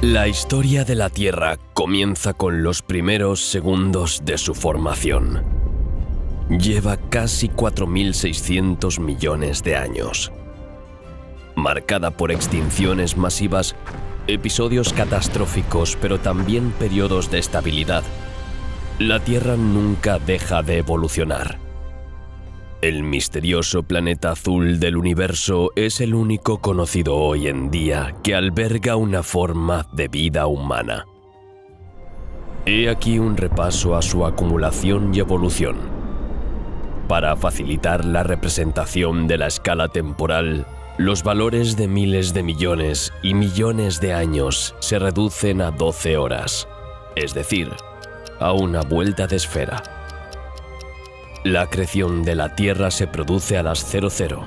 La historia de la Tierra comienza con los primeros segundos de su formación. Lleva casi 4.600 millones de años. Marcada por extinciones masivas, episodios catastróficos, pero también periodos de estabilidad, la Tierra nunca deja de evolucionar. El misterioso planeta azul del universo es el único conocido hoy en día que alberga una forma de vida humana. He aquí un repaso a su acumulación y evolución. Para facilitar la representación de la escala temporal, los valores de miles de millones y millones de años se reducen a 12 horas, es decir, a una vuelta de esfera. La acreción de la Tierra se produce a las 00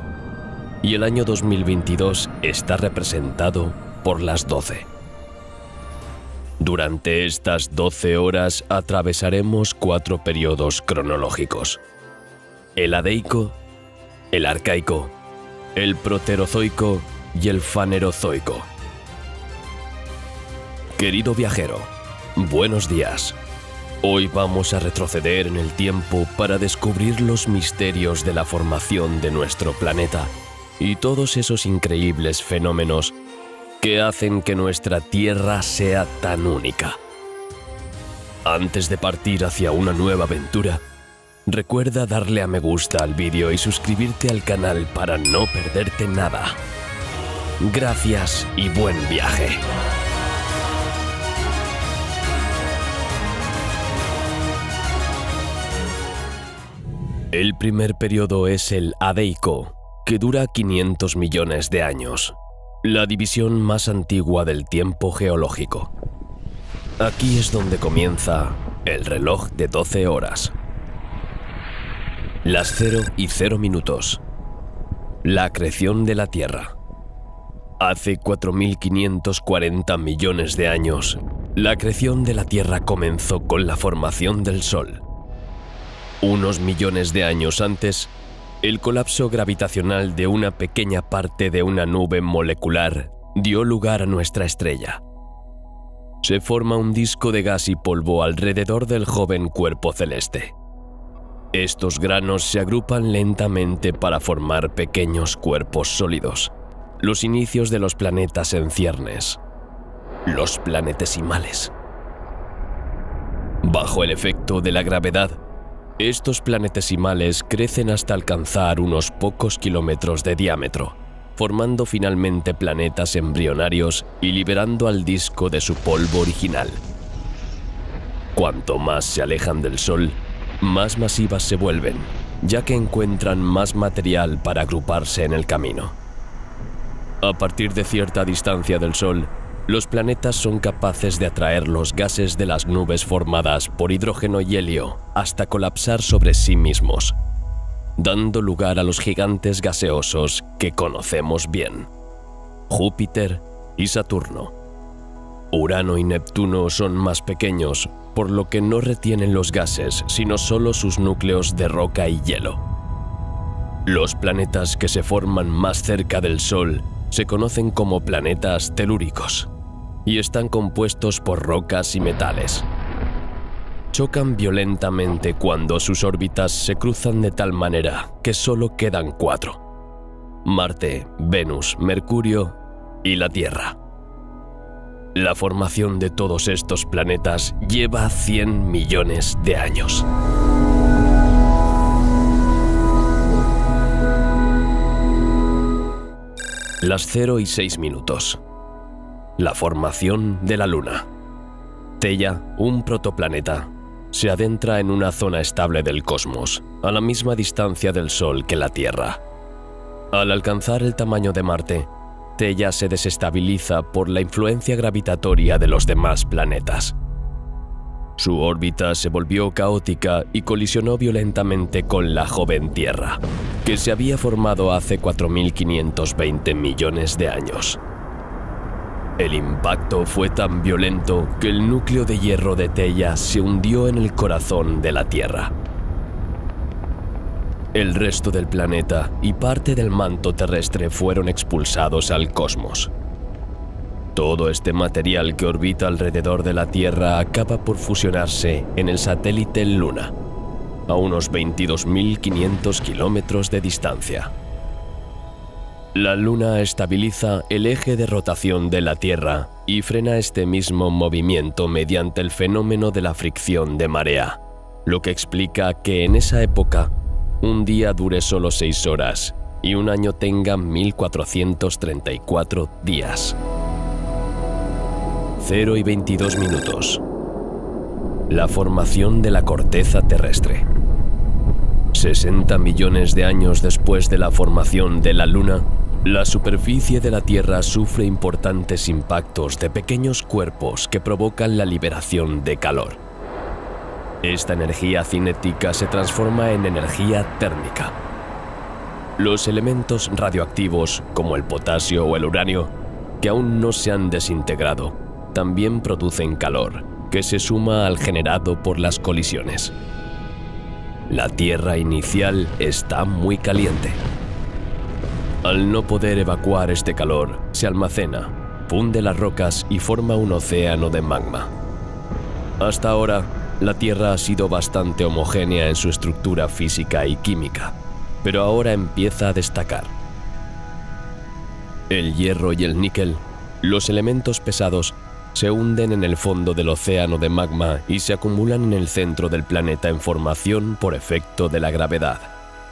y el año 2022 está representado por las 12. Durante estas 12 horas atravesaremos 4 periodos cronológicos: el Adeico, el Arcaico, el Proterozoico y el Fanerozoico. Querido viajero, buenos días. Hoy vamos a retroceder en el tiempo para descubrir los misterios de la formación de nuestro planeta y todos esos increíbles fenómenos que hacen que nuestra Tierra sea tan única. Antes de partir hacia una nueva aventura, recuerda darle a me gusta al vídeo y suscribirte al canal para no perderte nada. Gracias y buen viaje. El primer periodo es el Adeico, que dura 500 millones de años, la división más antigua del tiempo geológico. Aquí es donde comienza el reloj de 12 horas. Las 0 y 0 minutos. La acreción de la Tierra. Hace 4.540 millones de años, la acreción de la Tierra comenzó con la formación del Sol. Unos millones de años antes, el colapso gravitacional de una pequeña parte de una nube molecular dio lugar a nuestra estrella. Se forma un disco de gas y polvo alrededor del joven cuerpo celeste. Estos granos se agrupan lentamente para formar pequeños cuerpos sólidos, los inicios de los planetas en ciernes, los planetesimales. Bajo el efecto de la gravedad, estos planetesimales crecen hasta alcanzar unos pocos kilómetros de diámetro, formando finalmente planetas embrionarios y liberando al disco de su polvo original. Cuanto más se alejan del Sol, más masivas se vuelven, ya que encuentran más material para agruparse en el camino. A partir de cierta distancia del Sol, los planetas son capaces de atraer los gases de las nubes formadas por hidrógeno y helio hasta colapsar sobre sí mismos, dando lugar a los gigantes gaseosos que conocemos bien: Júpiter y Saturno. Urano y Neptuno son más pequeños, por lo que no retienen los gases, sino solo sus núcleos de roca y hielo. Los planetas que se forman más cerca del Sol se conocen como planetas telúricos y están compuestos por rocas y metales. Chocan violentamente cuando sus órbitas se cruzan de tal manera que solo quedan 4: Marte, Venus, Mercurio y la Tierra. La formación de todos estos planetas lleva 100 millones de años. Las 0 y 6 minutos. La formación de la Luna. Theia, un protoplaneta, se adentra en una zona estable del cosmos, a la misma distancia del Sol que la Tierra. Al alcanzar el tamaño de Marte, Theia se desestabiliza por la influencia gravitatoria de los demás planetas. Su órbita se volvió caótica y colisionó violentamente con la joven Tierra, que se había formado hace 4.520 millones de años. El impacto fue tan violento que el núcleo de hierro de Theia se hundió en el corazón de la Tierra. El resto del planeta y parte del manto terrestre fueron expulsados al cosmos. Todo este material que orbita alrededor de la Tierra acaba por fusionarse en el satélite Luna, a unos 22.500 kilómetros de distancia. La Luna estabiliza el eje de rotación de la Tierra y frena este mismo movimiento mediante el fenómeno de la fricción de marea, lo que explica que en esa época un día dure solo 6 horas y un año tenga 1434 días. 0 y 22 minutos. La formación de la corteza terrestre. 60 millones de años después de la formación de la Luna, la superficie de la Tierra sufre importantes impactos de pequeños cuerpos que provocan la liberación de calor. Esta energía cinética se transforma en energía térmica. Los elementos radioactivos, como el potasio o el uranio, que aún no se han desintegrado, también producen calor, que se suma al generado por las colisiones. La Tierra inicial está muy caliente. Al no poder evacuar este calor, se almacena, funde las rocas y forma un océano de magma. Hasta ahora, la Tierra ha sido bastante homogénea en su estructura física y química, pero ahora empieza a destacar. El hierro y el níquel, los elementos pesados, se hunden en el fondo del océano de magma y se acumulan en el centro del planeta en formación por efecto de la gravedad,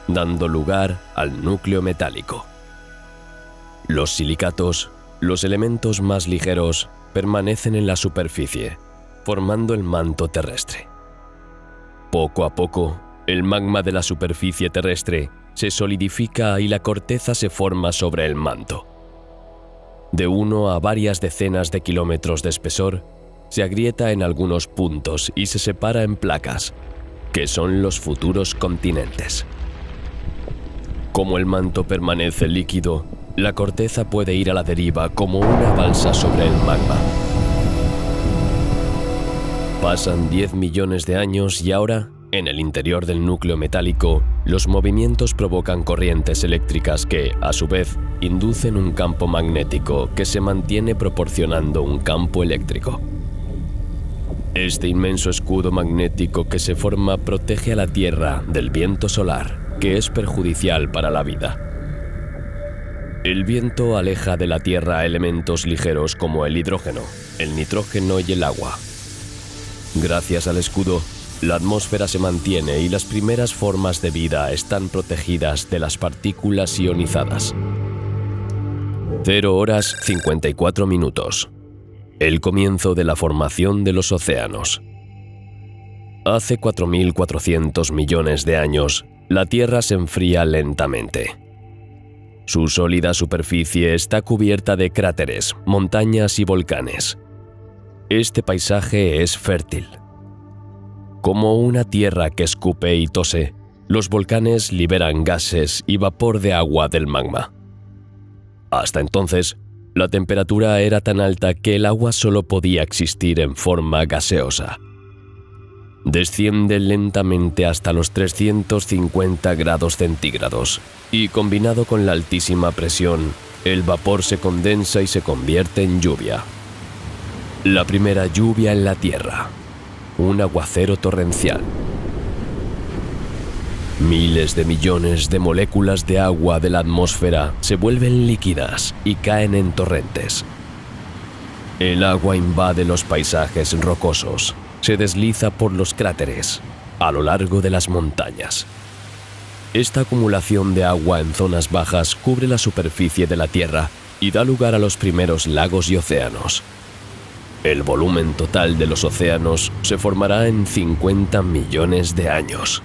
dando lugar al núcleo metálico. Los silicatos, los elementos más ligeros, permanecen en la superficie, formando el manto terrestre. Poco a poco, el magma de la superficie terrestre se solidifica y la corteza se forma sobre el manto. De 1 a varias decenas de kilómetros de espesor, se agrieta en algunos puntos y se separa en placas, que son los futuros continentes. Como el manto permanece líquido, la corteza puede ir a la deriva como una balsa sobre el magma. Pasan 10 millones de años y ahora, en el interior del núcleo metálico, los movimientos provocan corrientes eléctricas que, a su vez, inducen un campo magnético que se mantiene proporcionando un campo eléctrico. Este inmenso escudo magnético que se forma protege a la Tierra del viento solar, que es perjudicial para la vida. El viento aleja de la Tierra elementos ligeros como el hidrógeno, el nitrógeno y el agua. Gracias al escudo, la atmósfera se mantiene y las primeras formas de vida están protegidas de las partículas ionizadas. 0 horas 54 minutos. El comienzo de la formación de los océanos. Hace 4.400 millones de años, la Tierra se enfría lentamente. Su sólida superficie está cubierta de cráteres, montañas y volcanes. Este paisaje es fértil. Como una tierra que escupe y tose, los volcanes liberan gases y vapor de agua del magma. Hasta entonces, la temperatura era tan alta que el agua solo podía existir en forma gaseosa. Desciende lentamente hasta los 350 grados centígrados y, combinado con la altísima presión, el vapor se condensa y se convierte en lluvia. La primera lluvia en la Tierra. Un aguacero torrencial. Miles de millones de moléculas de agua de la atmósfera se vuelven líquidas y caen en torrentes. El agua invade los paisajes rocosos, se desliza por los cráteres, a lo largo de las montañas. Esta acumulación de agua en zonas bajas cubre la superficie de la Tierra y da lugar a los primeros lagos y océanos. El volumen total de los océanos se formará en 50 millones de años.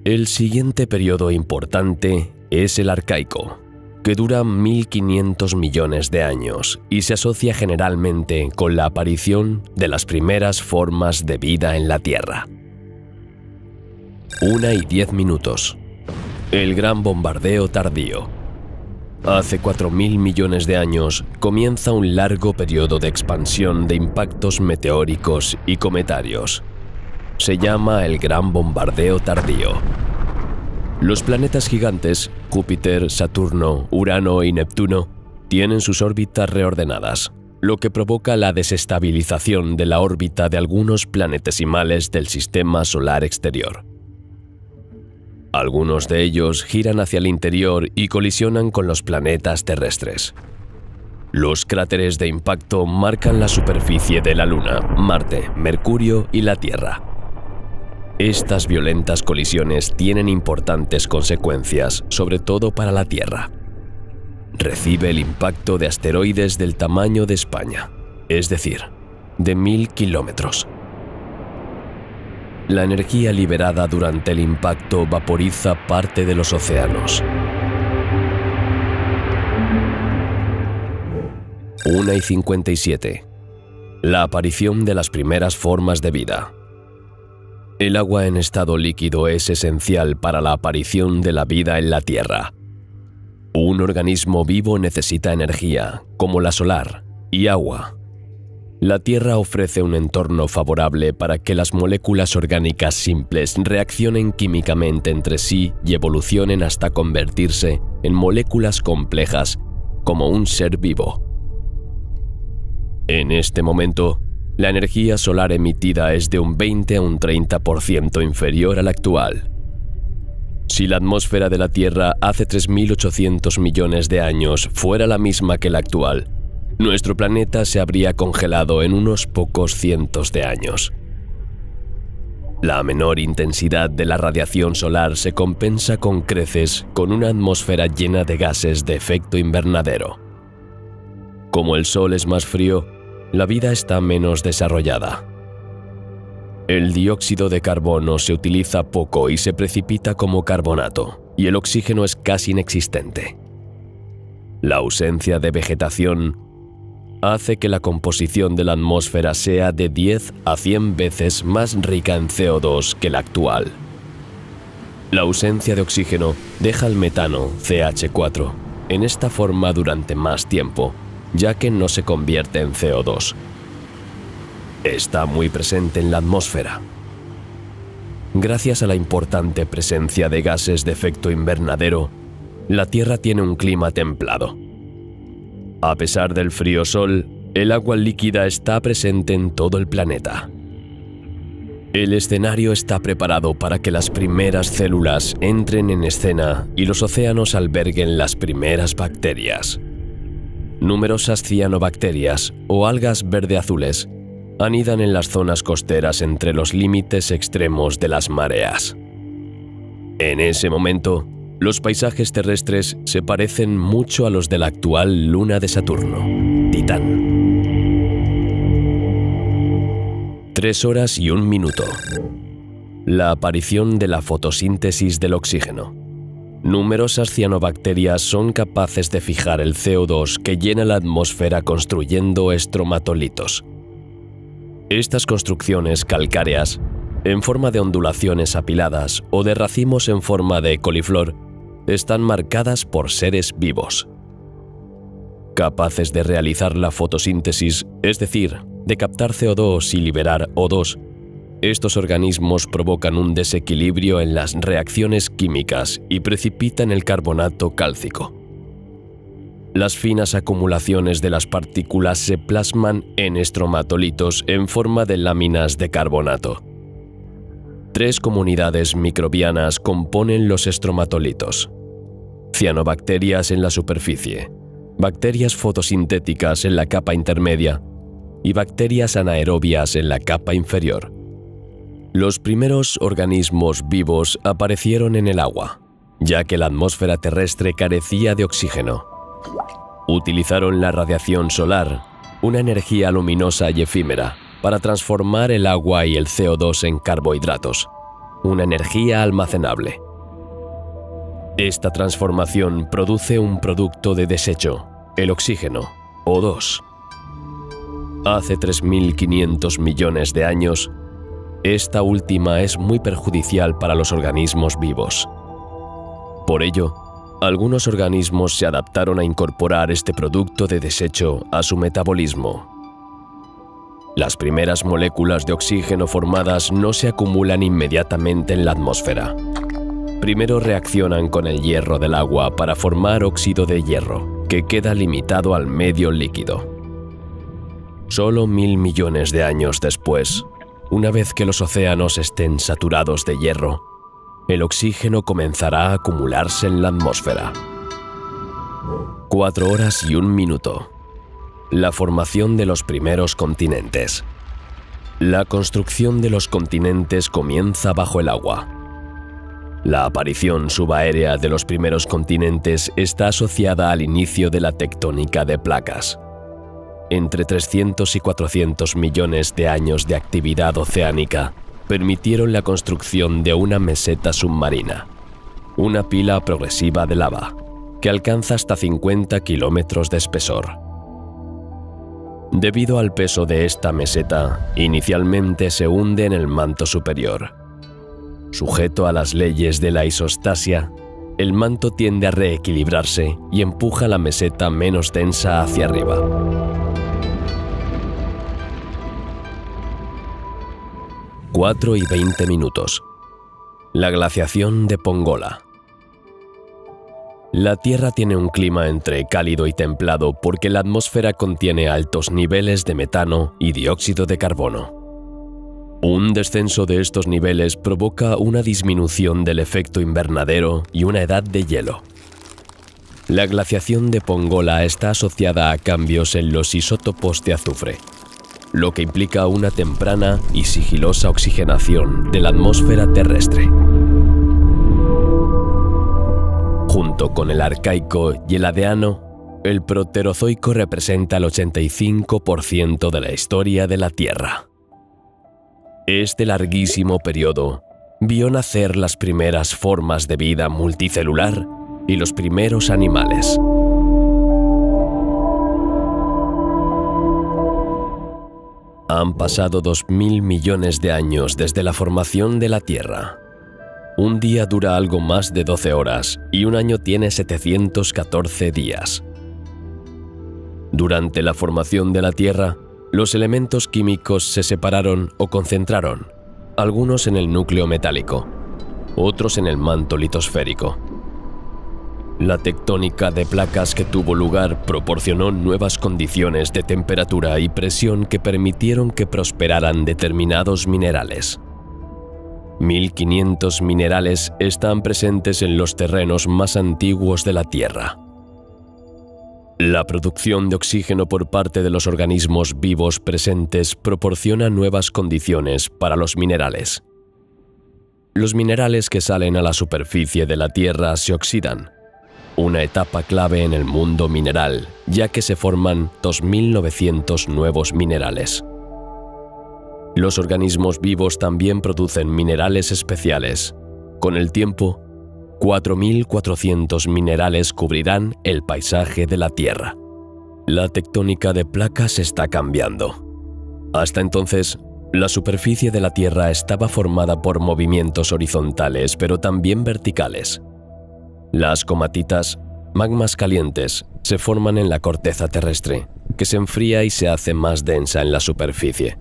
El siguiente periodo importante es el Arcaico, que dura 1.500 millones de años y se asocia generalmente con la aparición de las primeras formas de vida en la Tierra. 1 y 10 minutos. El gran bombardeo tardío. Hace 4.000 millones de años comienza un largo periodo de expansión de impactos meteóricos y cometarios. Se llama el Gran Bombardeo Tardío. Los planetas gigantes, Júpiter, Saturno, Urano y Neptuno, tienen sus órbitas reordenadas, lo que provoca la desestabilización de la órbita de algunos planetesimales del sistema solar exterior. Algunos de ellos giran hacia el interior y colisionan con los planetas terrestres. Los cráteres de impacto marcan la superficie de la Luna, Marte, Mercurio y la Tierra. Estas violentas colisiones tienen importantes consecuencias, sobre todo para la Tierra. Recibe el impacto de asteroides del tamaño de España, es decir, de 1000 kilómetros. La energía liberada durante el impacto vaporiza parte de los océanos. 1:57. La aparición de las primeras formas de vida. El agua en estado líquido es esencial para la aparición de la vida en la Tierra. Un organismo vivo necesita energía, como la solar, y agua. La Tierra ofrece un entorno favorable para que las moléculas orgánicas simples reaccionen químicamente entre sí y evolucionen hasta convertirse en moléculas complejas como un ser vivo. En este momento, la energía solar emitida es de un 20 a un 30% inferior a la actual. Si la atmósfera de la Tierra hace 3.800 millones de años fuera la misma que la actual, nuestro planeta se habría congelado en unos pocos cientos de años. La menor intensidad de la radiación solar se compensa con creces con una atmósfera llena de gases de efecto invernadero. Como el Sol es más frío, la vida está menos desarrollada. El dióxido de carbono se utiliza poco y se precipita como carbonato, y el oxígeno es casi inexistente. La ausencia de vegetación hace que la composición de la atmósfera sea de 10 a 100 veces más rica en CO2 que la actual. La ausencia de oxígeno deja el metano, CH4, en esta forma durante más tiempo, ya que no se convierte en CO2. Está muy presente en la atmósfera. Gracias a la importante presencia de gases de efecto invernadero, la Tierra tiene un clima templado. A pesar del frío sol, el agua líquida está presente en todo el planeta. El escenario está preparado para que las primeras células entren en escena y los océanos alberguen las primeras bacterias. Numerosas cianobacterias o algas verde-azules anidan en las zonas costeras entre los límites extremos de las mareas. En ese momento, los paisajes terrestres se parecen mucho a los de la actual luna de Saturno, Titán. 3 horas y 1 minuto. La aparición de la fotosíntesis del oxígeno. Numerosas cianobacterias son capaces de fijar el CO2 que llena la atmósfera construyendo estromatolitos. Estas construcciones calcáreas, en forma de ondulaciones apiladas o de racimos en forma de coliflor, están marcadas por seres vivos. Capaces de realizar la fotosíntesis, es decir, de captar CO2 y liberar O2, estos organismos provocan un desequilibrio en las reacciones químicas y precipitan el carbonato cálcico. Las finas acumulaciones de las partículas se plasman en estromatolitos en forma de láminas de carbonato. 3 comunidades microbianas componen los estromatolitos: cianobacterias en la superficie, bacterias fotosintéticas en la capa intermedia y bacterias anaerobias en la capa inferior. Los primeros organismos vivos aparecieron en el agua, ya que la atmósfera terrestre carecía de oxígeno. Utilizaron la radiación solar, una energía luminosa y efímera, para transformar el agua y el CO2 en carbohidratos, una energía almacenable. Esta transformación produce un producto de desecho, el oxígeno, O2. Hace 3.500 millones de años, esta última es muy perjudicial para los organismos vivos. Por ello, algunos organismos se adaptaron a incorporar este producto de desecho a su metabolismo. Las primeras moléculas de oxígeno formadas no se acumulan inmediatamente en la atmósfera. Primero reaccionan con el hierro del agua para formar óxido de hierro, que que queda limitado al medio líquido. Solo 1000 millones de años después, una vez que los océanos estén saturados de hierro, el oxígeno comenzará a acumularse en la atmósfera. 4 horas y 1 minuto. La formación de los primeros continentes. La construcción de los continentes comienza bajo el agua. La aparición subaérea de los primeros continentes está asociada al inicio de la tectónica de placas. Entre 300 y 400 millones de años de actividad oceánica permitieron la construcción de una meseta submarina, una pila progresiva de lava, que alcanza hasta 50 kilómetros de espesor. Debido al peso de esta meseta, inicialmente se hunde en el manto superior. Sujeto a las leyes de la isostasia, el manto tiende a reequilibrarse y empuja la meseta menos densa hacia arriba. 4 y 20 minutos. La glaciación de Pongola. La Tierra tiene un clima entre cálido y templado porque la atmósfera contiene altos niveles de metano y dióxido de carbono. Un descenso de estos niveles provoca una disminución del efecto invernadero y una edad de hielo. La glaciación de Pongola está asociada a cambios en los isótopos de azufre, lo que implica una temprana y sigilosa oxigenación de la atmósfera terrestre. Junto con el arcaico y el adeano, el proterozoico representa el 85% de la historia de la Tierra. Este larguísimo periodo vio nacer las primeras formas de vida multicelular y los primeros animales. Han pasado 2000 millones de años desde la formación de la Tierra. Un día dura algo más de 12 horas y un año tiene 714 días. Durante la formación de la Tierra, los elementos químicos se separaron o concentraron, algunos en el núcleo metálico, otros en el manto litosférico. La tectónica de placas que tuvo lugar proporcionó nuevas condiciones de temperatura y presión que permitieron que prosperaran determinados minerales. 1500 minerales están presentes en los terrenos más antiguos de la Tierra. La producción de oxígeno por parte de los organismos vivos presentes proporciona nuevas condiciones para los minerales. Los minerales que salen a la superficie de la Tierra se oxidan, una etapa clave en el mundo mineral, ya que se forman 2900 nuevos minerales. Los organismos vivos también producen minerales especiales. Con el tiempo, 4400 minerales cubrirán el paisaje de la Tierra. La tectónica de placas está cambiando. Hasta entonces, la superficie de la Tierra estaba formada por movimientos horizontales, pero también verticales. Las comatitas, magmas calientes, se forman en la corteza terrestre, que se enfría y se hace más densa en la superficie.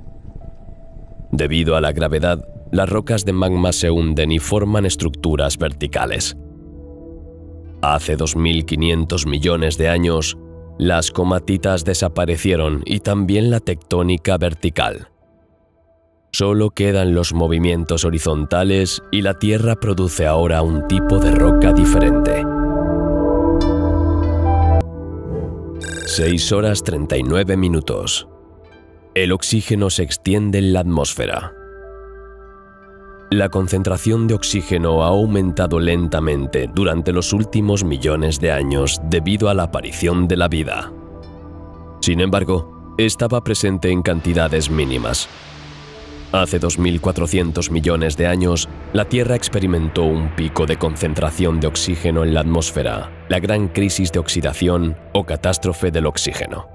Debido a la gravedad, las rocas de magma se hunden y forman estructuras verticales. Hace 2500 millones de años, las comatitas desaparecieron y también la tectónica vertical. Solo quedan los movimientos horizontales y la Tierra produce ahora un tipo de roca diferente. 6 horas 39 minutos. El oxígeno se extiende en la atmósfera. La concentración de oxígeno ha aumentado lentamente durante los últimos millones de años debido a la aparición de la vida. Sin embargo, estaba presente en cantidades mínimas. Hace 2400 millones de años, la Tierra experimentó un pico de concentración de oxígeno en la atmósfera, la gran crisis de oxidación o catástrofe del oxígeno.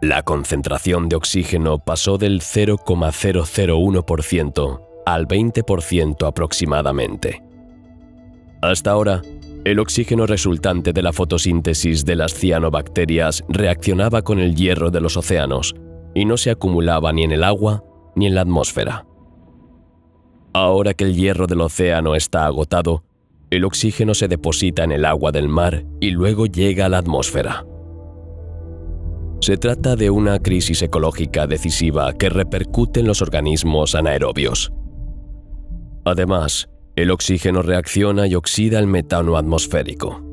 La concentración de oxígeno pasó del 0,001% al 20% aproximadamente. Hasta ahora, el oxígeno resultante de la fotosíntesis de las cianobacterias reaccionaba con el hierro de los océanos y no se acumulaba ni en el agua ni en la atmósfera. Ahora que el hierro del océano está agotado, el oxígeno se deposita en el agua del mar y luego llega a la atmósfera. Se trata de una crisis ecológica decisiva que repercute en los organismos anaerobios. Además, el oxígeno reacciona y oxida el metano atmosférico.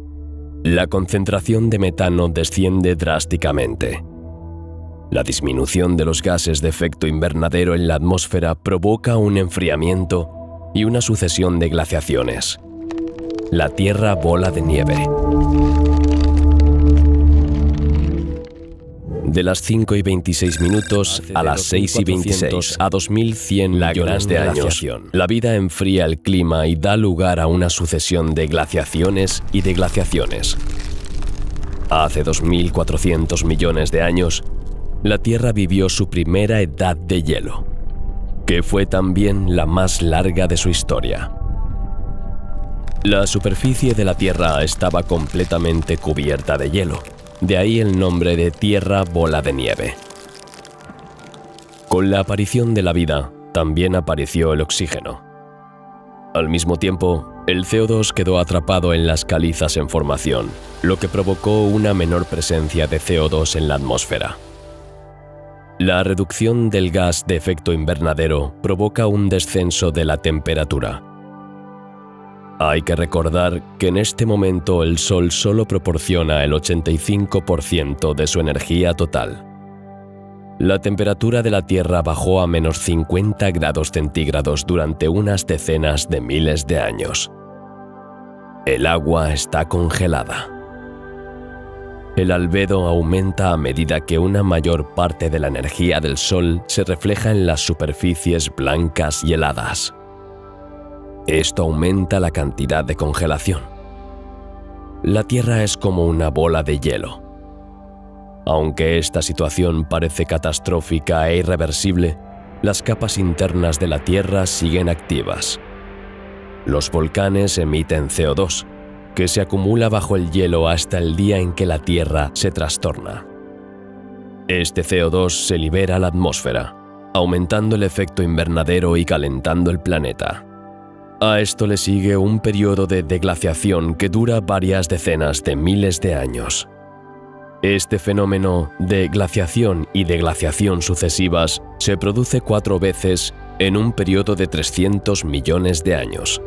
La concentración de metano desciende drásticamente. La disminución de los gases de efecto invernadero en la atmósfera provoca un enfriamiento y una sucesión de glaciaciones. La Tierra bola de nieve. De las 5:26 a las 6:26 a 2100 millones de años, la vida enfría el clima y da lugar a una sucesión de glaciaciones y deglaciaciones. Hace 2400 millones de años, la Tierra vivió su primera edad de hielo, que fue también la más larga de su historia. La superficie de la Tierra estaba completamente cubierta de hielo. De ahí el nombre de Tierra bola de nieve. Con la aparición de la vida, también apareció el oxígeno. Al mismo tiempo, el CO2 quedó atrapado en las calizas en formación, lo que provocó una menor presencia de CO2 en la atmósfera. La reducción del gas de efecto invernadero provoca un descenso de la temperatura. Hay que recordar que en este momento el Sol solo proporciona el 85% de su energía total. La temperatura de la Tierra bajó a menos 50 grados centígrados durante unas decenas de miles de años. El agua está congelada. El albedo aumenta a medida que una mayor parte de la energía del Sol se refleja en las superficies blancas y heladas. Esto aumenta la cantidad de congelación. La Tierra es como una bola de hielo. Aunque esta situación parece catastrófica e irreversible, las capas internas de la Tierra siguen activas. Los volcanes emiten CO2, que se acumula bajo el hielo hasta el día en que la Tierra se trastorna. Este CO2 se libera a la atmósfera, aumentando el efecto invernadero y calentando el planeta. A esto le sigue un periodo de deglaciación que dura varias decenas de miles de años. Este fenómeno de glaciación y deglaciación sucesivas se produce 4 veces en un periodo de 300 millones de años.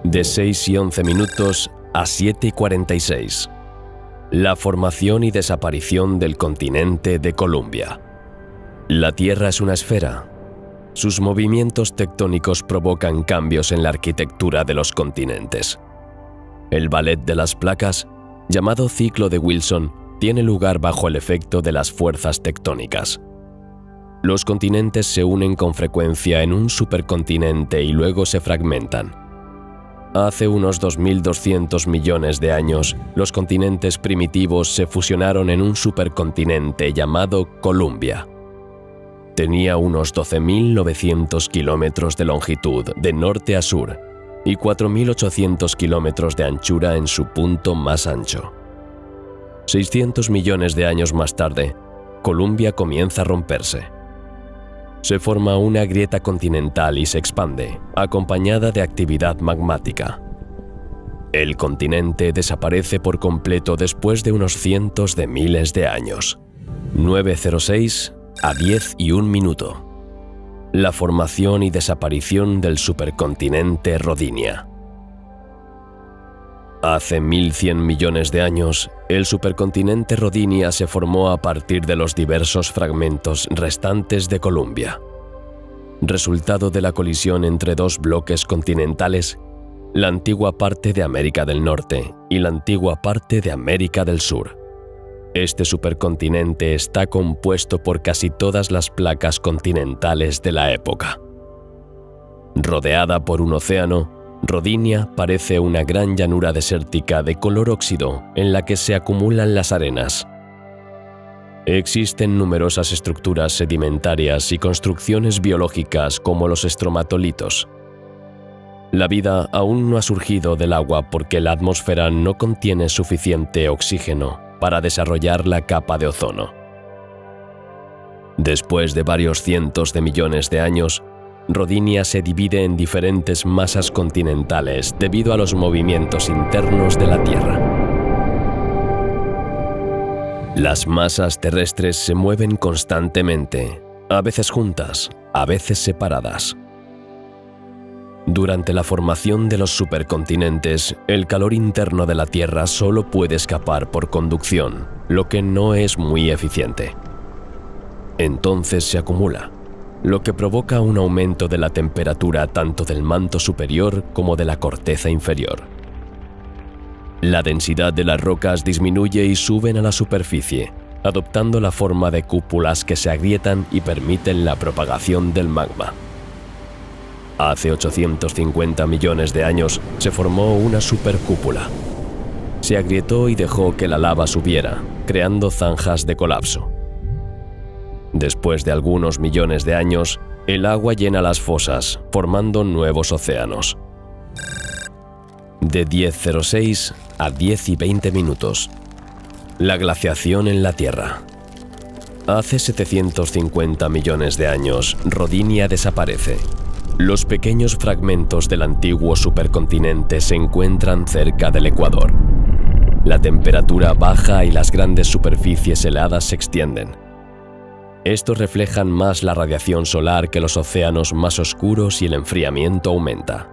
De 6:11 a 7:46. La formación y desaparición del continente de Columbia. La Tierra es una esfera. Sus movimientos tectónicos provocan cambios en la arquitectura de los continentes. El ballet de las placas, llamado ciclo de Wilson, tiene lugar bajo el efecto de las fuerzas tectónicas. Los continentes se unen con frecuencia en un supercontinente y luego se fragmentan. Hace unos 2.200 millones de años, los continentes primitivos se fusionaron en un supercontinente llamado Columbia. Tenía unos 12.900 kilómetros de longitud de norte a sur y 4.800 kilómetros de anchura en su punto más ancho. 600 millones de años más tarde, Columbia comienza a romperse. Se forma una grieta continental y se expande, acompañada de actividad magmática. El continente desaparece por completo después de unos cientos de miles de años. 9:06 a 10:01. La formación y desaparición del supercontinente Rodinia. Hace 1.100 millones de años, el supercontinente Rodinia se formó a partir de los diversos fragmentos restantes de Columbia. Resultado de la colisión entre dos bloques continentales, la antigua parte de América del Norte y la antigua parte de América del Sur. Este supercontinente está compuesto por casi todas las placas continentales de la época. Rodeada por un océano, Rodinia parece una gran llanura desértica de color óxido en la que se acumulan las arenas. Existen numerosas estructuras sedimentarias y construcciones biológicas como los estromatolitos. La vida aún no ha surgido del agua porque la atmósfera no contiene suficiente oxígeno para desarrollar la capa de ozono. Después de varios cientos de millones de años, Rodinia se divide en diferentes masas continentales debido a los movimientos internos de la Tierra. Las masas terrestres se mueven constantemente, a veces juntas, a veces separadas. Durante la formación de los supercontinentes, el calor interno de la Tierra solo puede escapar por conducción, lo que no es muy eficiente. Entonces se acumula, lo que provoca un aumento de la temperatura tanto del manto superior como de la corteza inferior. La densidad de las rocas disminuye y suben a la superficie, adoptando la forma de cúpulas que se agrietan y permiten la propagación del magma. Hace 850 millones de años se formó una supercúpula. Se agrietó y dejó que la lava subiera, creando zanjas de colapso. Después de algunos millones de años, el agua llena las fosas, formando nuevos océanos. De 10:06 a 10:20 minutos. La glaciación en la Tierra. Hace 750 millones de años, Rodinia desaparece. Los pequeños fragmentos del antiguo supercontinente se encuentran cerca del ecuador. La temperatura baja y las grandes superficies heladas se extienden. Estos reflejan más la radiación solar que los océanos más oscuros y el enfriamiento aumenta.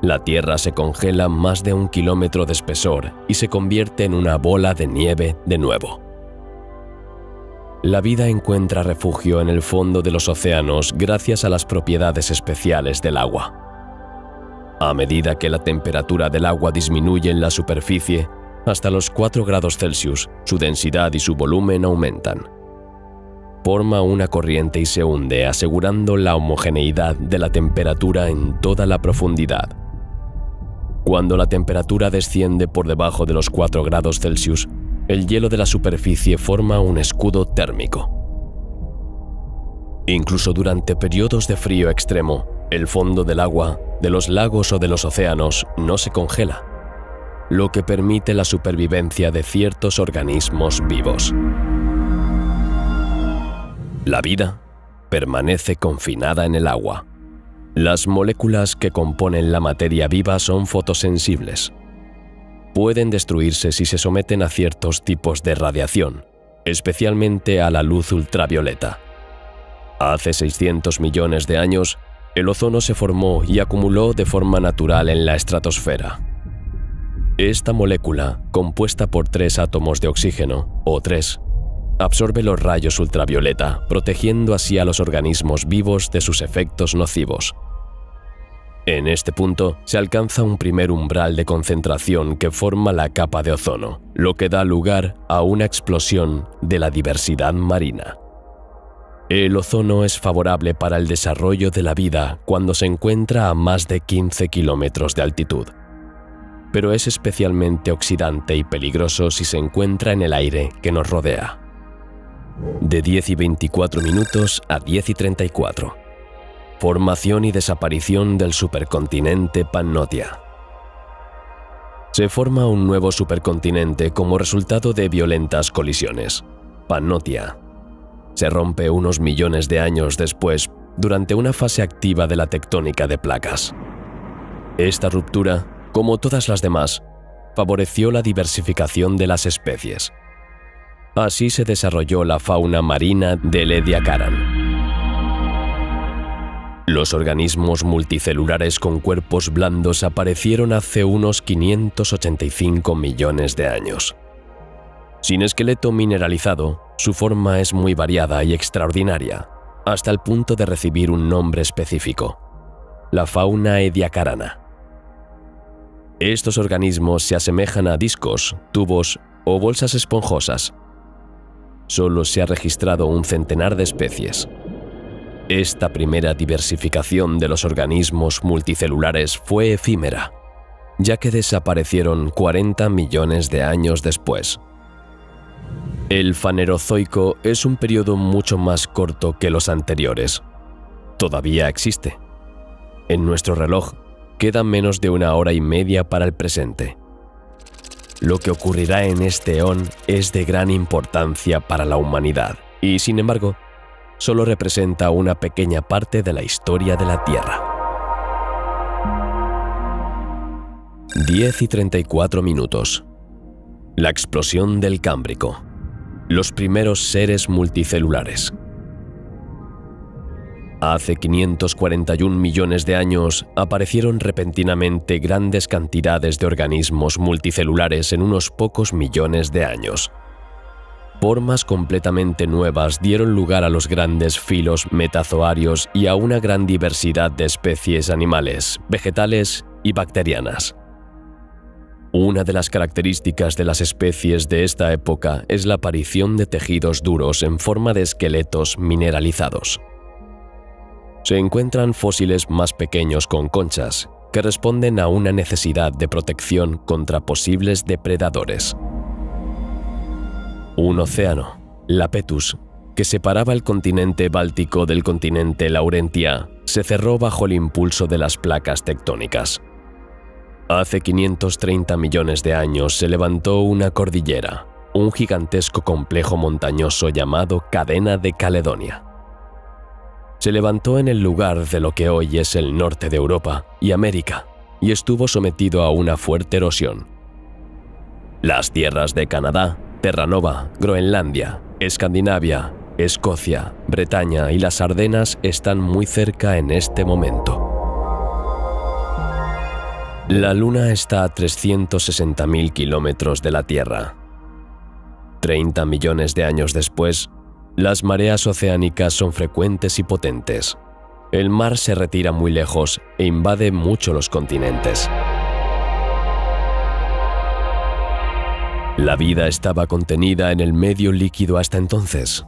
La Tierra se congela más de 1 kilómetro de espesor y se convierte en una bola de nieve de nuevo. La vida encuentra refugio en el fondo de los océanos gracias a las propiedades especiales del agua. A medida que la temperatura del agua disminuye en la superficie, hasta los 4 grados Celsius, su densidad y su volumen aumentan. Forma una corriente y se hunde, asegurando la homogeneidad de la temperatura en toda la profundidad. Cuando la temperatura desciende por debajo de los 4 grados Celsius, el hielo de la superficie forma un escudo térmico. Incluso durante periodos de frío extremo, el fondo del agua, de los lagos o de los océanos no se congela, lo que permite la supervivencia de ciertos organismos vivos. La vida permanece confinada en el agua. Las moléculas que componen la materia viva son fotosensibles. Pueden destruirse si se someten a ciertos tipos de radiación, especialmente a la luz ultravioleta. Hace 600 millones de años, el ozono se formó y acumuló de forma natural en la estratosfera. Esta molécula, compuesta por 3 átomos de oxígeno, O3, absorbe los rayos ultravioleta, protegiendo así a los organismos vivos de sus efectos nocivos. En este punto se alcanza un primer umbral de concentración que forma la capa de ozono, lo que da lugar a una explosión de la diversidad marina. El ozono es favorable para el desarrollo de la vida cuando se encuentra a más de 15 kilómetros de altitud, pero es especialmente oxidante y peligroso si se encuentra en el aire que nos rodea. De 10:24 minutos a 10:34. Formación y desaparición del supercontinente Pannotia. Se forma un nuevo supercontinente como resultado de violentas colisiones, Pannotia. Se rompe unos millones de años después, durante una fase activa de la tectónica de placas. Esta ruptura, como todas las demás, favoreció la diversificación de las especies. Así se desarrolló la fauna marina del Ediacaran. Los organismos multicelulares con cuerpos blandos aparecieron hace unos 585 millones de años. Sin esqueleto mineralizado, su forma es muy variada y extraordinaria, hasta el punto de recibir un nombre específico: la fauna ediacarana. Estos organismos se asemejan a discos, tubos o bolsas esponjosas. Solo se ha registrado un centenar de especies. Esta primera diversificación de los organismos multicelulares fue efímera, ya que desaparecieron 40 millones de años después. El Fanerozoico es un periodo mucho más corto que los anteriores. Todavía existe. En nuestro reloj queda menos de 1 hora y media para el presente. Lo que ocurrirá en este eón es de gran importancia para la humanidad y, sin embargo, solo representa una pequeña parte de la historia de la Tierra. 10:34. La explosión del Cámbrico. Los primeros seres multicelulares. Hace 541 millones de años aparecieron repentinamente grandes cantidades de organismos multicelulares en unos pocos millones de años. Formas completamente nuevas dieron lugar a los grandes filos metazoarios y a una gran diversidad de especies animales, vegetales y bacterianas. Una de las características de las especies de esta época es la aparición de tejidos duros en forma de esqueletos mineralizados. Se encuentran fósiles más pequeños con conchas, que responden a una necesidad de protección contra posibles depredadores. Un océano, Lapetus, que separaba el continente báltico del continente Laurentia, se cerró bajo el impulso de las placas tectónicas. Hace 530 millones de años se levantó una cordillera, un gigantesco complejo montañoso llamado Cadena de Caledonia. Se levantó en el lugar de lo que hoy es el norte de Europa y América, y estuvo sometido a una fuerte erosión. Las tierras de Canadá, Terranova, Groenlandia, Escandinavia, Escocia, Bretaña y las Ardenas están muy cerca en este momento. La Luna está a 360.000 kilómetros de la Tierra. 30 millones de años después, las mareas oceánicas son frecuentes y potentes. El mar se retira muy lejos e invade mucho los continentes. La vida estaba contenida en el medio líquido hasta entonces.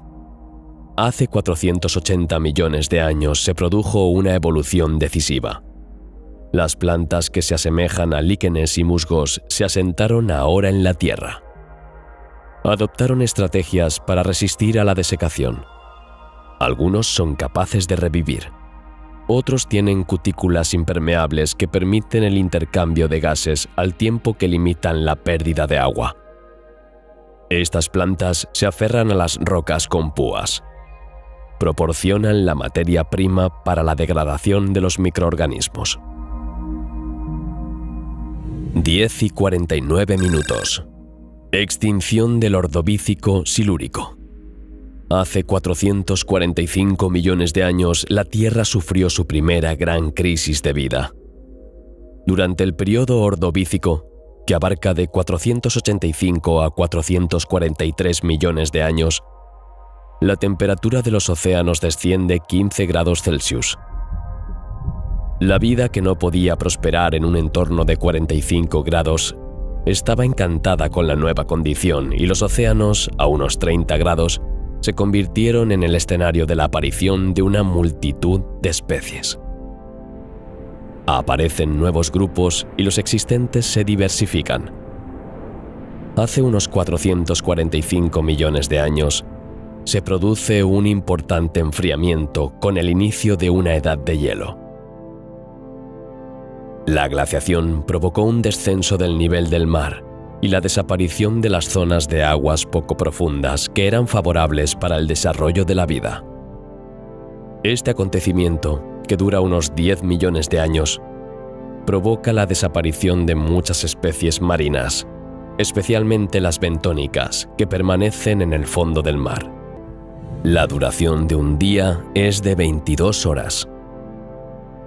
Hace 480 millones de años se produjo una evolución decisiva. Las plantas que se asemejan a líquenes y musgos se asentaron ahora en la Tierra. Adoptaron estrategias para resistir a la desecación. Algunos son capaces de revivir. Otros tienen cutículas impermeables que permiten el intercambio de gases al tiempo que limitan la pérdida de agua. Estas plantas se aferran a las rocas con púas. Proporcionan la materia prima para la degradación de los microorganismos. 10:49. Extinción del Ordovícico silúrico. Hace 445 millones de años, la Tierra sufrió su primera gran crisis de vida. Durante el periodo Ordovícico, que abarca de 485 a 443 millones de años, la temperatura de los océanos desciende 15 grados Celsius. La vida que no podía prosperar en un entorno de 45 grados estaba encantada con la nueva condición y los océanos, a unos 30 grados, se convirtieron en el escenario de la aparición de una multitud de especies. Aparecen nuevos grupos y los existentes se diversifican. Hace unos 445 millones de años, se produce un importante enfriamiento con el inicio de una edad de hielo. La glaciación provocó un descenso del nivel del mar y la desaparición de las zonas de aguas poco profundas que eran favorables para el desarrollo de la vida. Este acontecimiento, que dura unos 10 millones de años, provoca la desaparición de muchas especies marinas, especialmente las bentónicas, que permanecen en el fondo del mar. La duración de un día es de 22 horas.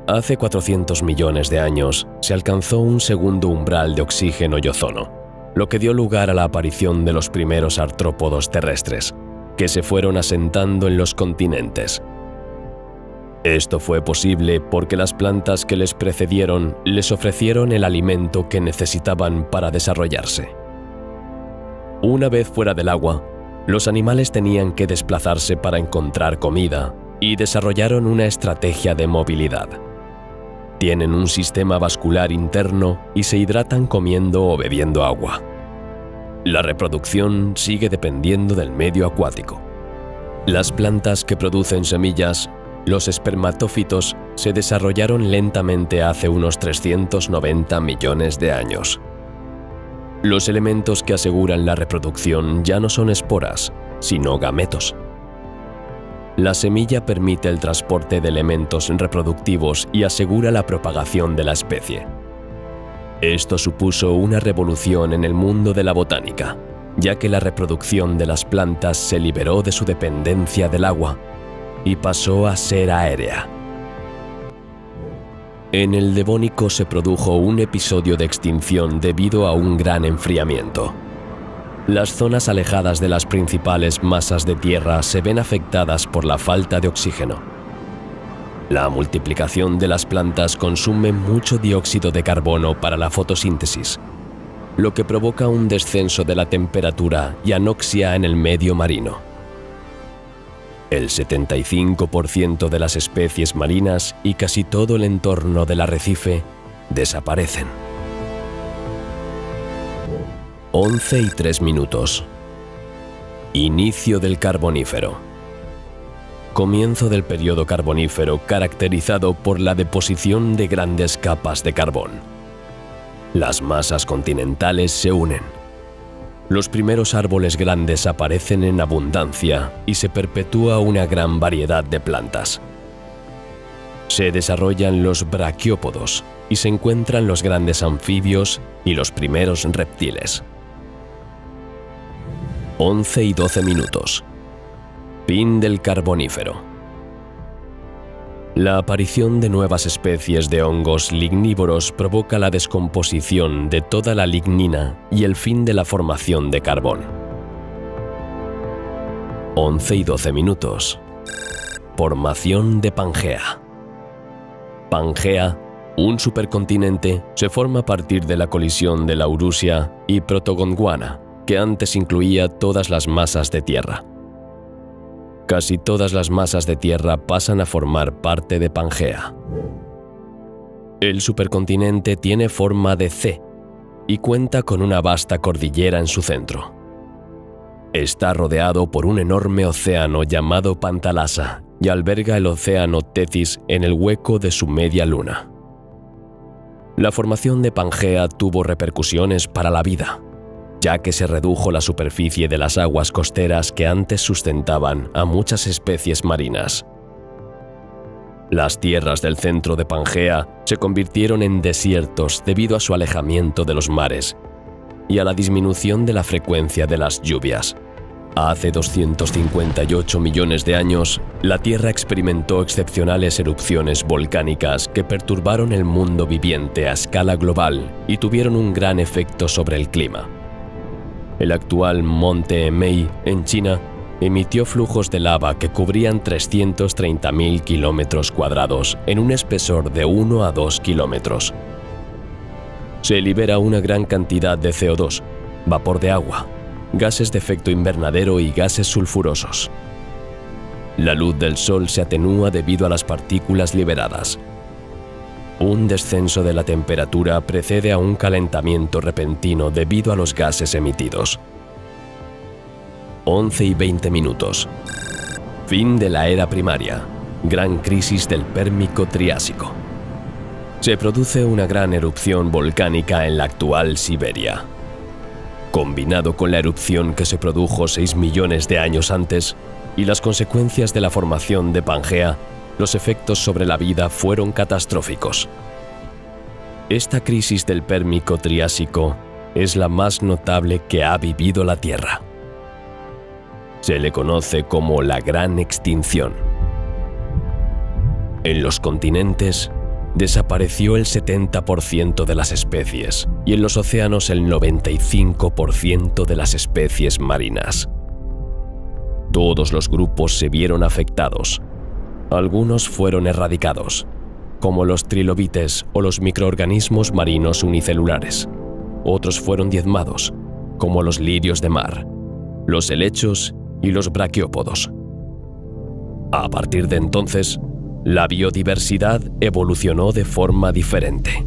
Hace 400 millones de años se alcanzó un segundo umbral de oxígeno y ozono, lo que dio lugar a la aparición de los primeros artrópodos terrestres, que se fueron asentando en los continentes. Esto fue posible porque las plantas que les precedieron les ofrecieron el alimento que necesitaban para desarrollarse. Una vez fuera del agua, los animales tenían que desplazarse para encontrar comida y desarrollaron una estrategia de movilidad. Tienen un sistema vascular interno y se hidratan comiendo o bebiendo agua. La reproducción sigue dependiendo del medio acuático. Las plantas que producen semillas, los espermatófitos, se desarrollaron lentamente hace unos 390 millones de años. Los elementos que aseguran la reproducción ya no son esporas, sino gametos. La semilla permite el transporte de elementos reproductivos y asegura la propagación de la especie. Esto supuso una revolución en el mundo de la botánica, ya que la reproducción de las plantas se liberó de su dependencia del agua y pasó a ser aérea. En el Devónico se produjo un episodio de extinción debido a un gran enfriamiento. Las zonas alejadas de las principales masas de tierra se ven afectadas por la falta de oxígeno. La multiplicación de las plantas consume mucho dióxido de carbono para la fotosíntesis, lo que provoca un descenso de la temperatura y anoxia en el medio marino. El 75% de las especies marinas y casi todo el entorno del arrecife desaparecen. 11:03. Inicio del Carbonífero. Comienzo del periodo Carbonífero caracterizado por la deposición de grandes capas de carbón. Las masas continentales se unen. Los primeros árboles grandes aparecen en abundancia y se perpetúa una gran variedad de plantas. Se desarrollan los braquiópodos y se encuentran los grandes anfibios y los primeros reptiles. 11:12. Fin del Carbonífero. La aparición de nuevas especies de hongos lignívoros provoca la descomposición de toda la lignina y el fin de la formación de carbón. 11:12. Formación de Pangea. Pangea, un supercontinente, se forma a partir de la colisión de Laurasia y Protogondwana, que antes incluía todas las masas de tierra. Casi todas las masas de tierra pasan a formar parte de Pangea. El supercontinente tiene forma de C y cuenta con una vasta cordillera en su centro. Está rodeado por un enorme océano llamado Pantalasa y alberga el océano Tethys en el hueco de su media luna. La formación de Pangea tuvo repercusiones para la vida, ya que se redujo la superficie de las aguas costeras que antes sustentaban a muchas especies marinas. Las tierras del centro de Pangea se convirtieron en desiertos debido a su alejamiento de los mares y a la disminución de la frecuencia de las lluvias. Hace 258 millones de años, la Tierra experimentó excepcionales erupciones volcánicas que perturbaron el mundo viviente a escala global y tuvieron un gran efecto sobre el clima. El actual monte Emei, en China, emitió flujos de lava que cubrían 330.000 kilómetros cuadrados en un espesor de 1 a 2 kilómetros. Se libera una gran cantidad de CO2, vapor de agua, gases de efecto invernadero y gases sulfurosos. La luz del sol se atenúa debido a las partículas liberadas. Un descenso de la temperatura precede a un calentamiento repentino debido a los gases emitidos. 11:20. Fin de la era primaria. Gran crisis del Pérmico-Triásico. Se produce una gran erupción volcánica en la actual Siberia. Combinado con la erupción que se produjo 6 millones de años antes y las consecuencias de la formación de Pangea, los efectos sobre la vida fueron catastróficos. Esta crisis del Pérmico-Triásico es la más notable que ha vivido la Tierra. Se le conoce como la Gran Extinción. En los continentes, desapareció el 70% de las especies y en los océanos el 95% de las especies marinas. Todos los grupos se vieron afectados. Algunos fueron erradicados, como los trilobites o los microorganismos marinos unicelulares. Otros fueron diezmados, como los lirios de mar, los helechos y los braquiópodos. A partir de entonces, la biodiversidad evolucionó de forma diferente.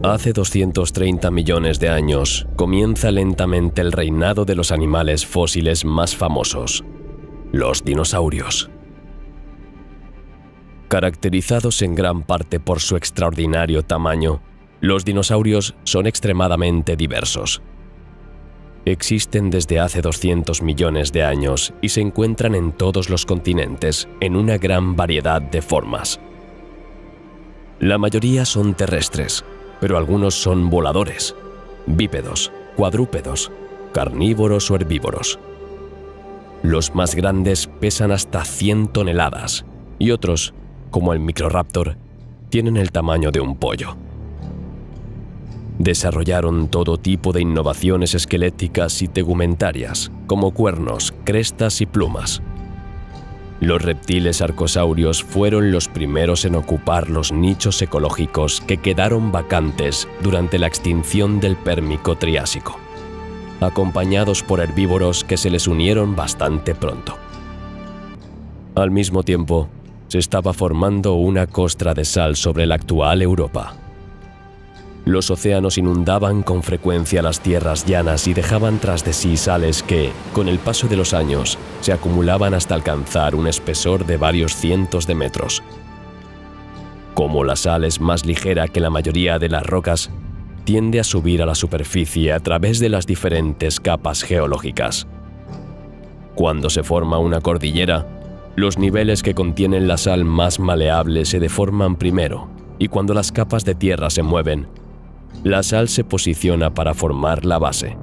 Hace 230 millones de años comienza lentamente el reinado de los animales fósiles más famosos, los dinosaurios. Caracterizados en gran parte por su extraordinario tamaño, los dinosaurios son extremadamente diversos. Existen desde hace 200 millones de años y se encuentran en todos los continentes en una gran variedad de formas. La mayoría son terrestres, pero algunos son voladores, bípedos, cuadrúpedos, carnívoros o herbívoros. Los más grandes pesan hasta 100 toneladas y otros, como el Microraptor, tienen el tamaño de un pollo. Desarrollaron todo tipo de innovaciones esqueléticas y tegumentarias, como cuernos, crestas y plumas. Los reptiles arcosaurios fueron los primeros en ocupar los nichos ecológicos que quedaron vacantes durante la extinción del Pérmico-Triásico, acompañados por herbívoros que se les unieron bastante pronto. Al mismo tiempo, se estaba formando una costra de sal sobre la actual Europa. Los océanos inundaban con frecuencia las tierras llanas y dejaban tras de sí sales que, con el paso de los años, se acumulaban hasta alcanzar un espesor de varios cientos de metros. Como la sal es más ligera que la mayoría de las rocas, tiende a subir a la superficie a través de las diferentes capas geológicas. Cuando se forma una cordillera, los niveles que contienen la sal más maleable se deforman primero, y cuando las capas de tierra se mueven, la sal se posiciona para formar la base.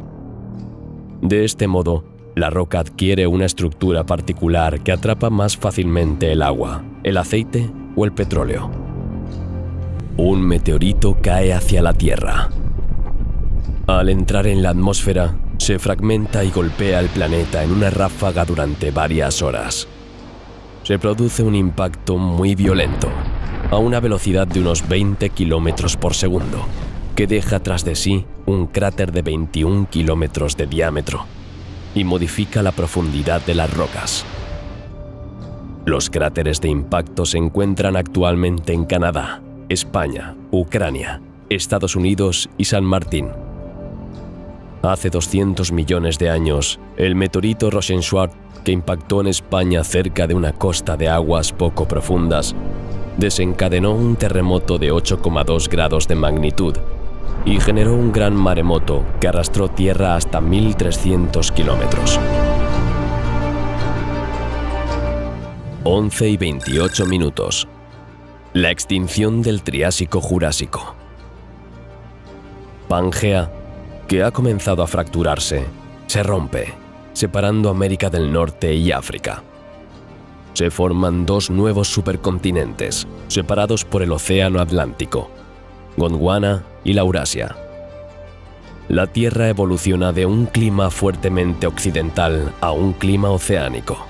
De este modo, la roca adquiere una estructura particular que atrapa más fácilmente el agua, el aceite o el petróleo. Un meteorito cae hacia la Tierra. Al entrar en la atmósfera, se fragmenta y golpea el planeta en una ráfaga durante varias horas. Se produce un impacto muy violento, a una velocidad de unos 20 kilómetros por segundo, que deja tras de sí un cráter de 21 kilómetros de diámetro y modifica la profundidad de las rocas. Los cráteres de impacto se encuentran actualmente en Canadá, España, Ucrania, Estados Unidos y San Martín. Hace 200 millones de años, el meteorito Rosenschwarz, que impactó en España cerca de una costa de aguas poco profundas, desencadenó un terremoto de 8,2 grados de magnitud y generó un gran maremoto que arrastró tierra hasta 1.300 kilómetros. 11:28. La extinción del Triásico-Jurásico. Pangea, que ha comenzado a fracturarse, se rompe, separando América del Norte y África. Se forman dos nuevos supercontinentes, separados por el Océano Atlántico, Gondwana y Laurasia. La Tierra evoluciona de un clima fuertemente occidental a un clima oceánico.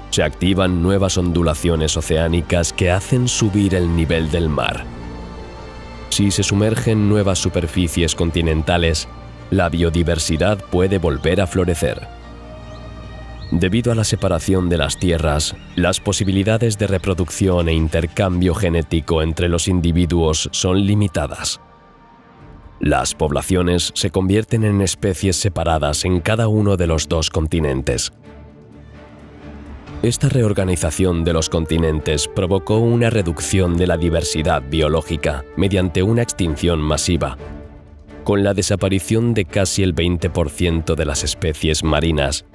Se activan nuevas ondulaciones oceánicas que hacen subir el nivel del mar. Si se sumergen nuevas superficies continentales, la biodiversidad puede volver a florecer. Debido a la separación de las tierras, las posibilidades de reproducción e intercambio genético entre los individuos son limitadas. Las poblaciones se convierten en especies separadas en cada uno de los dos continentes. Esta reorganización de los continentes provocó una reducción de la diversidad biológica mediante una extinción masiva, con la desaparición de casi el 20% de las especies marinas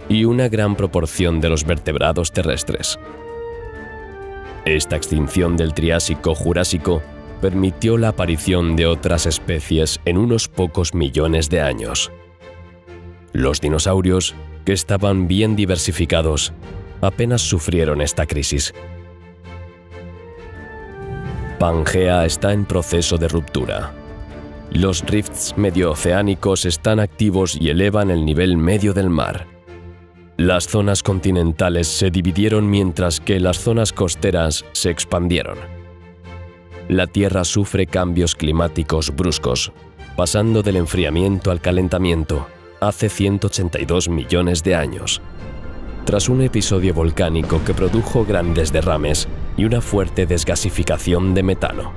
y una gran proporción de los vertebrados terrestres. Esta extinción del Triásico-Jurásico permitió la aparición de otras especies en unos pocos millones de años. Los dinosaurios, que estaban bien diversificados, apenas sufrieron esta crisis. Pangea está en proceso de ruptura. Los rifts mediooceánicos están activos y elevan el nivel medio del mar. Las zonas continentales se dividieron mientras que las zonas costeras se expandieron. La Tierra sufre cambios climáticos bruscos, pasando del enfriamiento al calentamiento hace 182 millones de años, tras un episodio volcánico que produjo grandes derrames y una fuerte desgasificación de metano.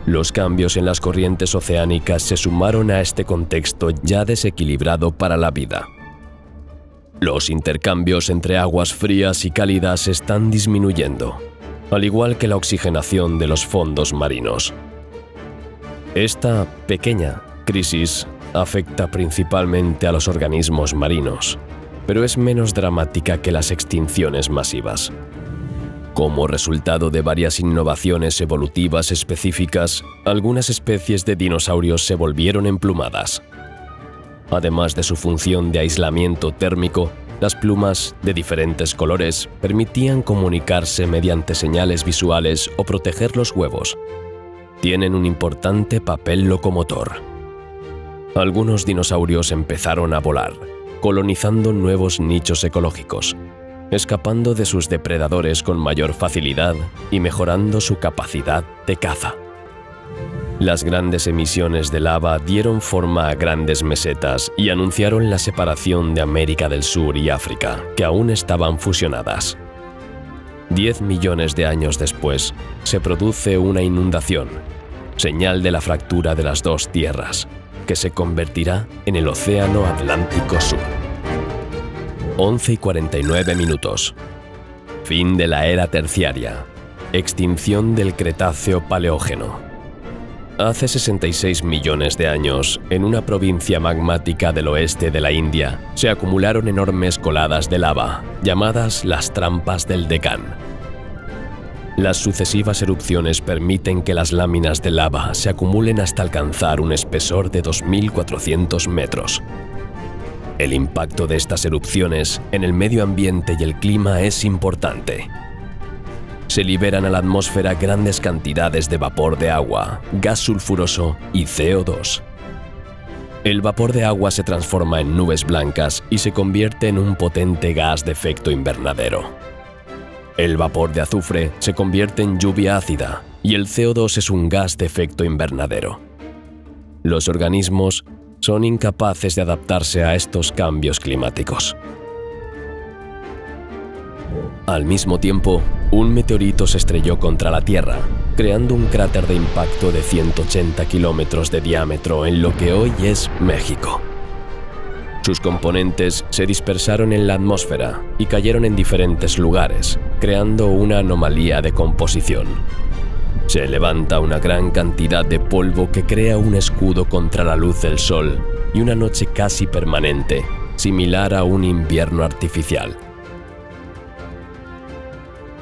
Los cambios en las corrientes oceánicas se sumaron a este contexto ya desequilibrado para la vida. Los intercambios entre aguas frías y cálidas están disminuyendo, al igual que la oxigenación de los fondos marinos. Esta pequeña crisis afecta principalmente a los organismos marinos, pero es menos dramática que las extinciones masivas. Como resultado de varias innovaciones evolutivas específicas, algunas especies de dinosaurios se volvieron emplumadas. Además de su función de aislamiento térmico, las plumas, de diferentes colores, permitían comunicarse mediante señales visuales o proteger los huevos. Tienen un importante papel locomotor. Algunos dinosaurios empezaron a volar, colonizando nuevos nichos ecológicos, escapando de sus depredadores con mayor facilidad y mejorando su capacidad de caza. Las grandes emisiones de lava dieron forma a grandes mesetas y anunciaron la separación de América del Sur y África, que aún estaban fusionadas. 10 millones de años después, se produce una inundación, señal de la fractura de las dos tierras, que se convertirá en el Océano Atlántico Sur. 11:49. Fin de la era terciaria. Extinción del Cretáceo-Paleógeno. Hace 66 millones de años, en una provincia magmática del oeste de la India, se acumularon enormes coladas de lava, llamadas las trampas del Deccan. Las sucesivas erupciones permiten que las láminas de lava se acumulen hasta alcanzar un espesor de 2.400 metros. El impacto de estas erupciones en el medio ambiente y el clima es importante. Se liberan a la atmósfera grandes cantidades de vapor de agua, gas sulfuroso y CO2. El vapor de agua se transforma en nubes blancas y se convierte en un potente gas de efecto invernadero. El vapor de azufre se convierte en lluvia ácida y el CO2 es un gas de efecto invernadero. Los organismos son incapaces de adaptarse a estos cambios climáticos. Al mismo tiempo, un meteorito se estrelló contra la Tierra, creando un cráter de impacto de 180 kilómetros de diámetro en lo que hoy es México. Sus componentes se dispersaron en la atmósfera y cayeron en diferentes lugares, creando una anomalía de composición. Se levanta una gran cantidad de polvo que crea un escudo contra la luz del sol y una noche casi permanente, similar a un invierno artificial.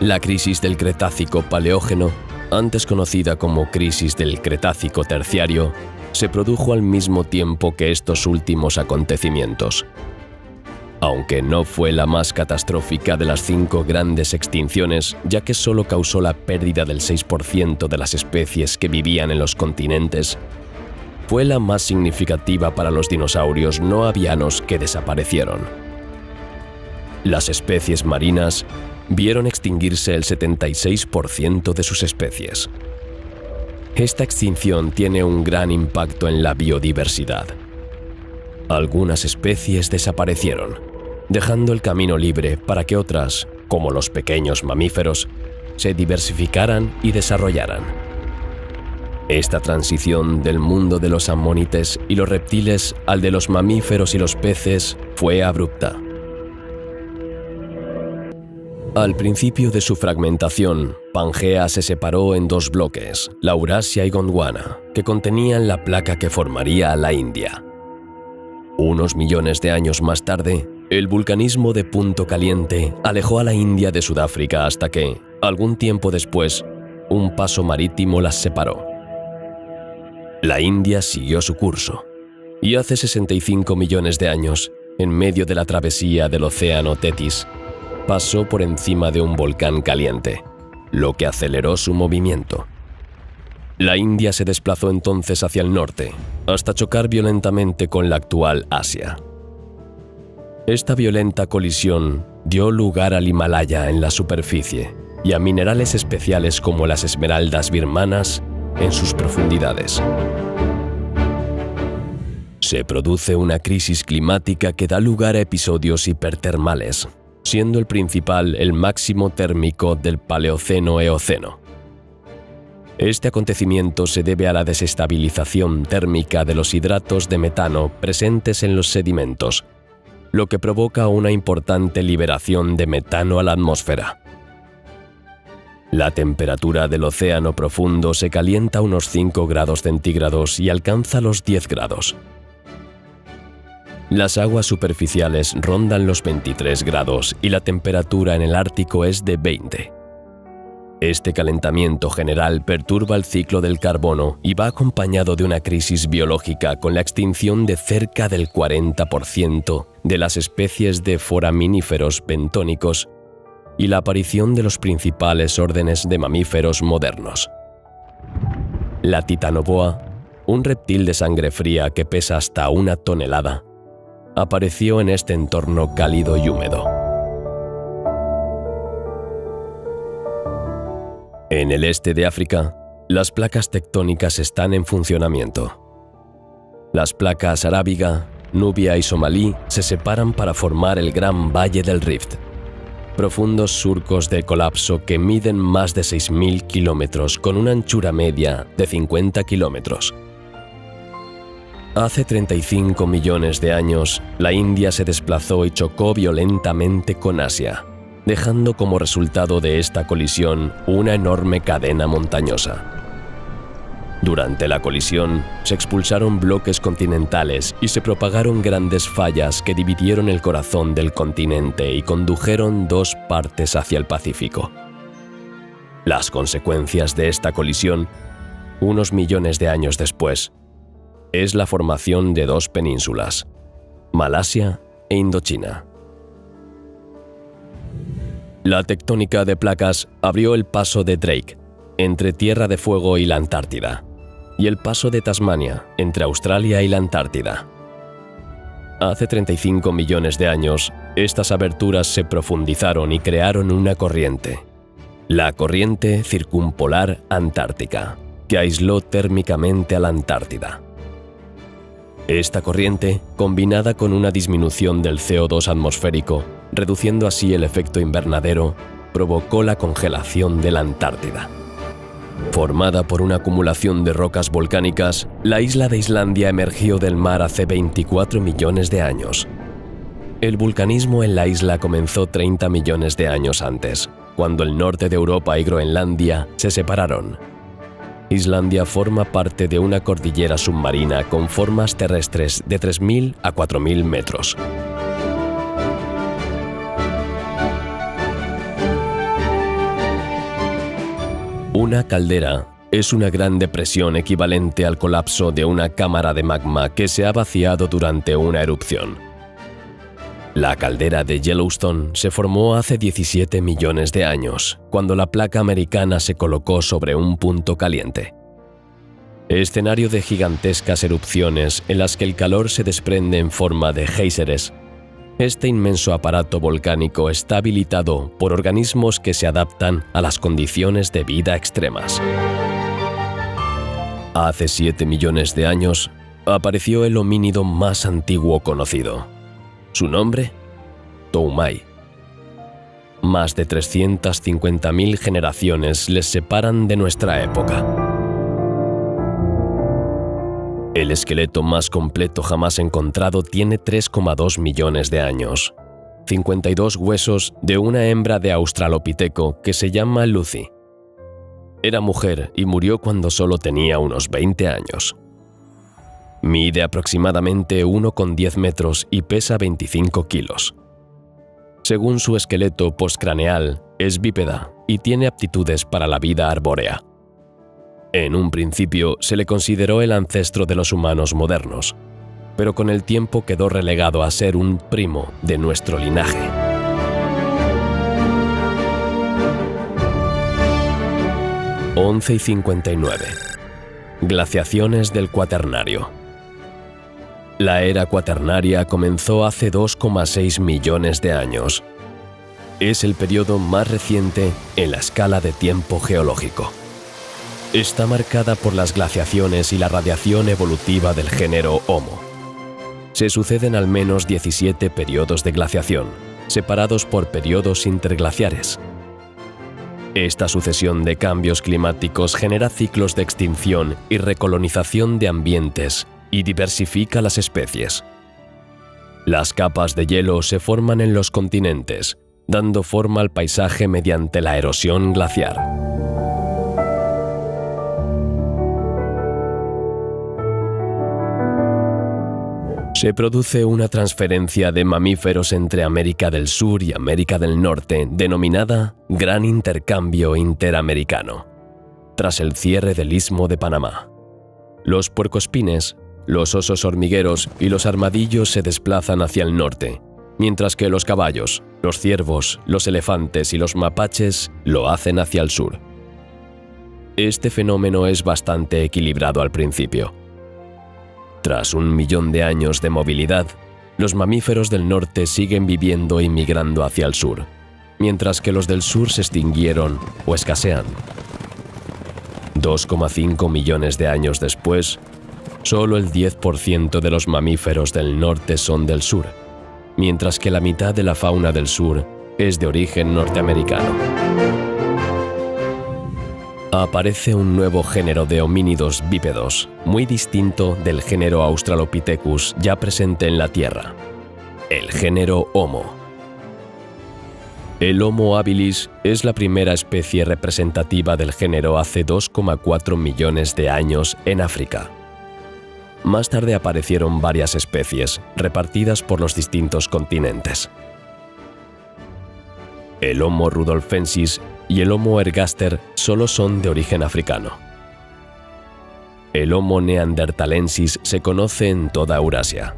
La crisis del Cretácico-Paleógeno, antes conocida como crisis del Cretácico terciario, se produjo al mismo tiempo que estos últimos acontecimientos. Aunque no fue la más catastrófica de las 5 grandes extinciones, ya que solo causó la pérdida del 6% de las especies que vivían en los continentes, fue la más significativa para los dinosaurios no avianos que desaparecieron. Las especies marinas vieron extinguirse el 76% de sus especies. Esta extinción tiene un gran impacto en la biodiversidad. Algunas especies desaparecieron, dejando el camino libre para que otras, como los pequeños mamíferos, se diversificaran y desarrollaran. Esta transición del mundo de los ammonítes y los reptiles al de los mamíferos y los peces fue abrupta. Al principio de su fragmentación, Pangea se separó en 2 bloques, Laurasia y Gondwana, que contenían la placa que formaría la India. Unos millones de años más tarde, el vulcanismo de Punto Caliente alejó a la India de Sudáfrica hasta que, algún tiempo después, un paso marítimo las separó. La India siguió su curso, y hace 65 millones de años, en medio de la travesía del océano Tetis, pasó por encima de un volcán caliente, lo que aceleró su movimiento. La India se desplazó entonces hacia el norte, hasta chocar violentamente con la actual Asia. Esta violenta colisión dio lugar al Himalaya en la superficie y a minerales especiales como las esmeraldas birmanas en sus profundidades. Se produce una crisis climática que da lugar a episodios hipertermales, siendo el principal el máximo térmico del Paleoceno-Eoceno. Este acontecimiento se debe a la desestabilización térmica de los hidratos de metano presentes en los sedimentos, lo que provoca una importante liberación de metano a la atmósfera. La temperatura del océano profundo se calienta a unos 5 grados centígrados y alcanza los 10 grados. Las aguas superficiales rondan los 23 grados y la temperatura en el Ártico es de 20. Este calentamiento general perturba el ciclo del carbono y va acompañado de una crisis biológica con la extinción de cerca del 40% de las especies de foraminíferos bentónicos y la aparición de los principales órdenes de mamíferos modernos. La titanoboa, un reptil de sangre fría que pesa hasta 1 tonelada, apareció en este entorno cálido y húmedo. En el este de África, las placas tectónicas están en funcionamiento. Las placas Arábiga, Nubia y Somalí se separan para formar el Gran Valle del Rift, profundos surcos de colapso que miden más de 6.000 kilómetros con una anchura media de 50 kilómetros. Hace 35 millones de años, la India se desplazó y chocó violentamente con Asia, dejando como resultado de esta colisión una enorme cadena montañosa. Durante la colisión, se expulsaron bloques continentales y se propagaron grandes fallas que dividieron el corazón del continente y condujeron 2 partes hacia el Pacífico. Las consecuencias de esta colisión, unos millones de años después, es la formación de 2 penínsulas, Malasia e Indochina. La tectónica de placas abrió el paso de Drake, entre Tierra de Fuego y la Antártida, y el paso de Tasmania, entre Australia y la Antártida. Hace 35 millones de años, estas aberturas se profundizaron y crearon una corriente, la corriente circumpolar antártica, que aisló térmicamente a la Antártida. Esta corriente, combinada con una disminución del CO2 atmosférico, reduciendo así el efecto invernadero, provocó la congelación de la Antártida. Formada por una acumulación de rocas volcánicas, la isla de Islandia emergió del mar hace 24 millones de años. El vulcanismo en la isla comenzó 30 millones de años antes, cuando el norte de Europa y Groenlandia se separaron. Islandia forma parte de una cordillera submarina con formas terrestres de 3.000 a 4.000 metros. Una caldera es una gran depresión equivalente al colapso de una cámara de magma que se ha vaciado durante una erupción. La caldera de Yellowstone se formó hace 17 millones de años, cuando la placa americana se colocó sobre un punto caliente. Escenario de gigantescas erupciones en las que el calor se desprende en forma de géiseres. Este inmenso aparato volcánico está habilitado por organismos que se adaptan a las condiciones de vida extremas. Hace 7 millones de años, apareció el homínido más antiguo conocido. Su nombre, Toumai. Más de 350.000 generaciones les separan de nuestra época. El esqueleto más completo jamás encontrado tiene 3,2 millones de años. 52 huesos de una hembra de Australopiteco que se llama Lucy. Era mujer y murió cuando solo tenía unos 20 años. Mide aproximadamente 1,10 metros y pesa 25 kilos. Según su esqueleto postcraneal, es bípeda y tiene aptitudes para la vida arbórea. En un principio se le consideró el ancestro de los humanos modernos, pero con el tiempo quedó relegado a ser un primo de nuestro linaje. (11:59) Glaciaciones del Cuaternario. La era cuaternaria comenzó hace 2,6 millones de años. Es el periodo más reciente en la escala de tiempo geológico. Está marcada por las glaciaciones y la radiación evolutiva del género Homo. Se suceden al menos 17 periodos de glaciación, separados por periodos interglaciares. Esta sucesión de cambios climáticos genera ciclos de extinción y recolonización de ambientes y diversifica las especies. Las capas de hielo se forman en los continentes, dando forma al paisaje mediante la erosión glaciar. Se produce una transferencia de mamíferos entre América del Sur y América del Norte denominada Gran Intercambio Interamericano, tras el cierre del Istmo de Panamá. Los puercoespines, los osos hormigueros y los armadillos se desplazan hacia el norte, mientras que los caballos, los ciervos, los elefantes y los mapaches lo hacen hacia el sur. Este fenómeno es bastante equilibrado al principio. Tras 1 millón de años de movilidad, los mamíferos del norte siguen viviendo y migrando hacia el sur, mientras que los del sur se extinguieron o escasean. 2,5 millones de años después, solo el 10% de los mamíferos del norte son del sur, mientras que la mitad de la fauna del sur es de origen norteamericano. Aparece un nuevo género de homínidos bípedos, muy distinto del género Australopithecus ya presente en la Tierra, el género Homo. El Homo habilis es la primera especie representativa del género hace 2,4 millones de años en África. Más tarde aparecieron varias especies, repartidas por los distintos continentes. El Homo rudolfensis y el Homo ergaster solo son de origen africano. El Homo neanderthalensis se conoce en toda Eurasia.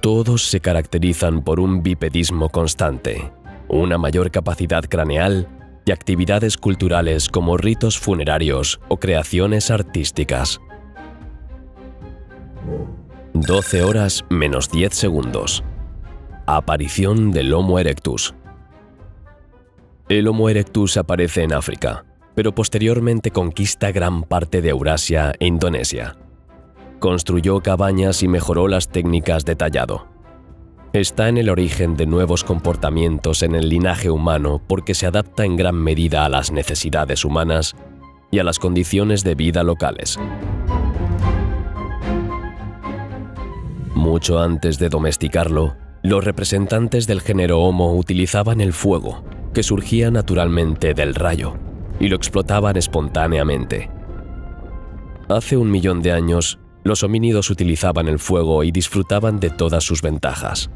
Todos se caracterizan por un bipedismo constante, una mayor capacidad craneal y actividades culturales como ritos funerarios o creaciones artísticas. 12 horas menos 10 segundos. Aparición del Homo erectus. El Homo erectus aparece en África, pero posteriormente conquista gran parte de Eurasia e Indonesia. Construyó cabañas y mejoró las técnicas de tallado. Está en el origen de nuevos comportamientos en el linaje humano porque se adapta en gran medida a las necesidades humanas y a las condiciones de vida locales. Mucho antes de domesticarlo, los representantes del género Homo utilizaban el fuego, que surgía naturalmente del rayo, y lo explotaban espontáneamente. Hace 1 millón de años, los homínidos utilizaban el fuego y disfrutaban de todas sus ventajas.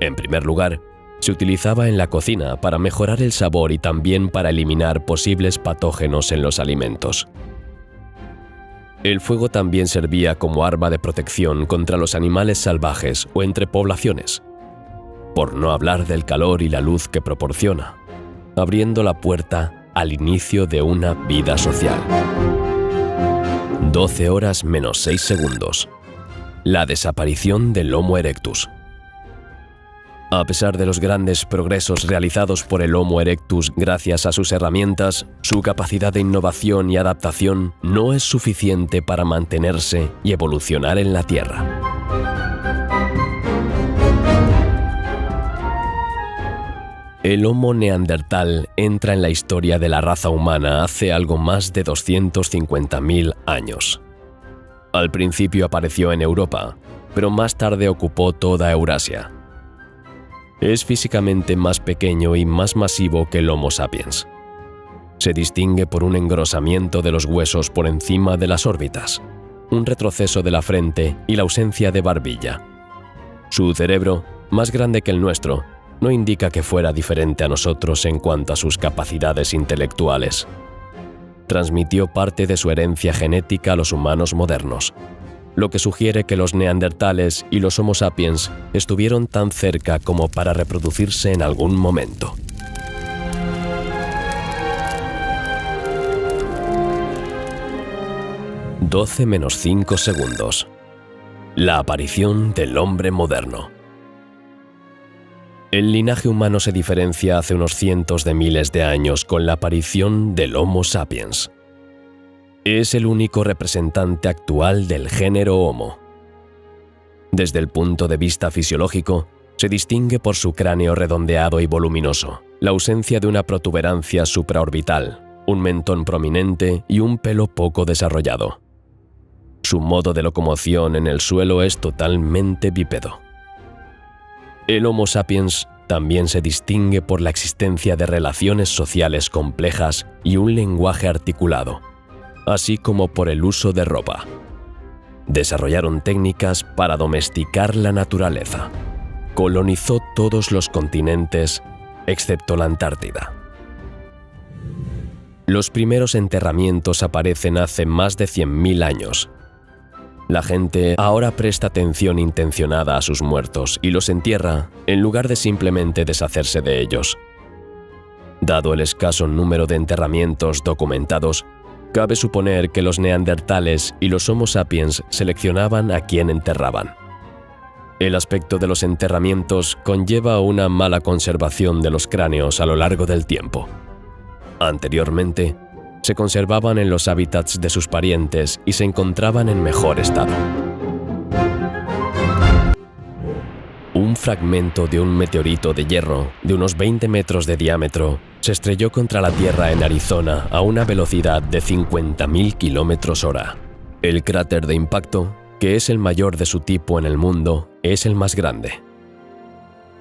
En primer lugar, se utilizaba en la cocina para mejorar el sabor y también para eliminar posibles patógenos en los alimentos. El fuego también servía como arma de protección contra los animales salvajes o entre poblaciones, por no hablar del calor y la luz que proporciona, abriendo la puerta al inicio de una vida social. 12 horas menos 6 segundos. La desaparición del Homo erectus. A pesar de los grandes progresos realizados por el Homo erectus gracias a sus herramientas, su capacidad de innovación y adaptación no es suficiente para mantenerse y evolucionar en la Tierra. El Homo neandertal entra en la historia de la raza humana hace algo más de 250.000 años. Al principio apareció en Europa, pero más tarde ocupó toda Eurasia. Es físicamente más pequeño y más masivo que el Homo sapiens. Se distingue por un engrosamiento de los huesos por encima de las órbitas, un retroceso de la frente y la ausencia de barbilla. Su cerebro, más grande que el nuestro, no indica que fuera diferente a nosotros en cuanto a sus capacidades intelectuales. Transmitió parte de su herencia genética a los humanos modernos, lo que sugiere que los neandertales y los Homo sapiens estuvieron tan cerca como para reproducirse en algún momento. «12 menos 5 segundos. La aparición del hombre moderno». El linaje humano se diferencia hace unos cientos de miles de años con la aparición del Homo sapiens. Es el único representante actual del género Homo. Desde el punto de vista fisiológico, se distingue por su cráneo redondeado y voluminoso, la ausencia de una protuberancia supraorbital, un mentón prominente y un pelo poco desarrollado. Su modo de locomoción en el suelo es totalmente bípedo. El Homo sapiens también se distingue por la existencia de relaciones sociales complejas y un lenguaje articulado, así como por el uso de ropa. Desarrollaron técnicas para domesticar la naturaleza. Colonizó todos los continentes, excepto la Antártida. Los primeros enterramientos aparecen hace más de 100.000 años. La gente ahora presta atención intencionada a sus muertos y los entierra en lugar de simplemente deshacerse de ellos. Dado el escaso número de enterramientos documentados, cabe suponer que los neandertales y los Homo sapiens seleccionaban a quién enterraban. El aspecto de los enterramientos conlleva una mala conservación de los cráneos a lo largo del tiempo. Anteriormente, se conservaban en los hábitats de sus parientes y se encontraban en mejor estado. Un fragmento de un meteorito de hierro de unos 20 metros de diámetro se estrelló contra la Tierra en Arizona a una velocidad de 50.000 km/h. El cráter de impacto, que es el mayor de su tipo en el mundo, es el más grande.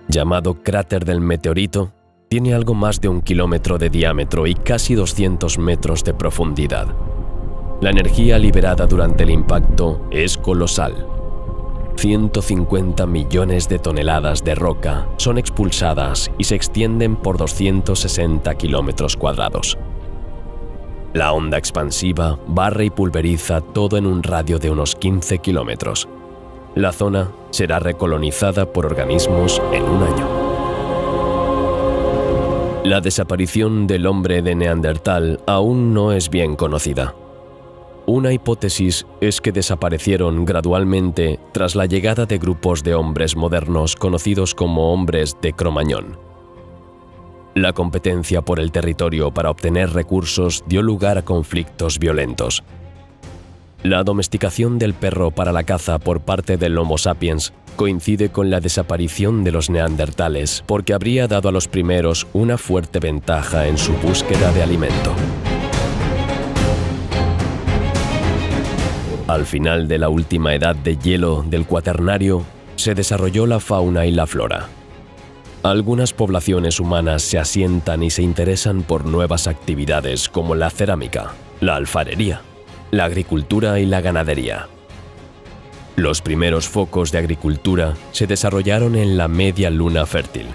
Llamado cráter del meteorito, tiene algo más de 1 kilómetro de diámetro y casi 200 metros de profundidad. La energía liberada durante el impacto es colosal. 150 millones de toneladas de roca son expulsadas y se extienden por 260 kilómetros cuadrados. La onda expansiva barre y pulveriza todo en un radio de unos 15 kilómetros. La zona será recolonizada por organismos en un año. La desaparición del hombre de Neandertal aún no es bien conocida. Una hipótesis es que desaparecieron gradualmente tras la llegada de grupos de hombres modernos conocidos como hombres de Cromañón. La competencia por el territorio para obtener recursos dio lugar a conflictos violentos. La domesticación del perro para la caza por parte del Homo sapiens coincide con la desaparición de los neandertales porque habría dado a los primeros una fuerte ventaja en su búsqueda de alimento. Al final de la última edad de hielo del Cuaternario, se desarrolló la fauna y la flora. Algunas poblaciones humanas se asientan y se interesan por nuevas actividades como la cerámica, la alfarería, la agricultura y la ganadería. Los primeros focos de agricultura se desarrollaron en la Media Luna Fértil,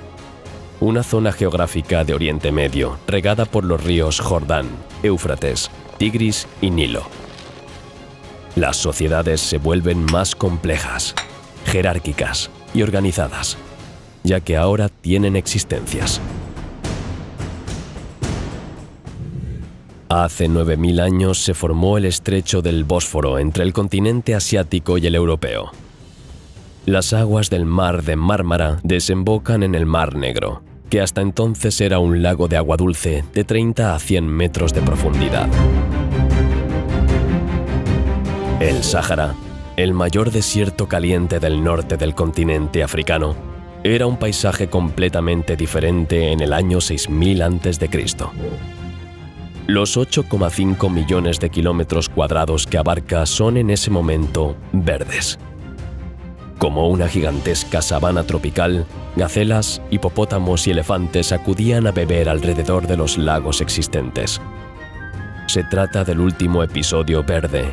una zona geográfica de Oriente Medio regada por los ríos Jordán, Éufrates, Tigris y Nilo. Las sociedades se vuelven más complejas, jerárquicas y organizadas, ya que ahora tienen existencias. Hace 9.000 años se formó el estrecho del Bósforo entre el continente asiático y el europeo. Las aguas del mar de Mármara desembocan en el Mar Negro, que hasta entonces era un lago de agua dulce de 30 a 100 metros de profundidad. El Sáhara, el mayor desierto caliente del norte del continente africano, era un paisaje completamente diferente en el año 6000 a.C. Los 8,5 millones de kilómetros cuadrados que abarca son en ese momento verdes. Como una gigantesca sabana tropical, gacelas, hipopótamos y elefantes acudían a beber alrededor de los lagos existentes. Se trata del último episodio verde,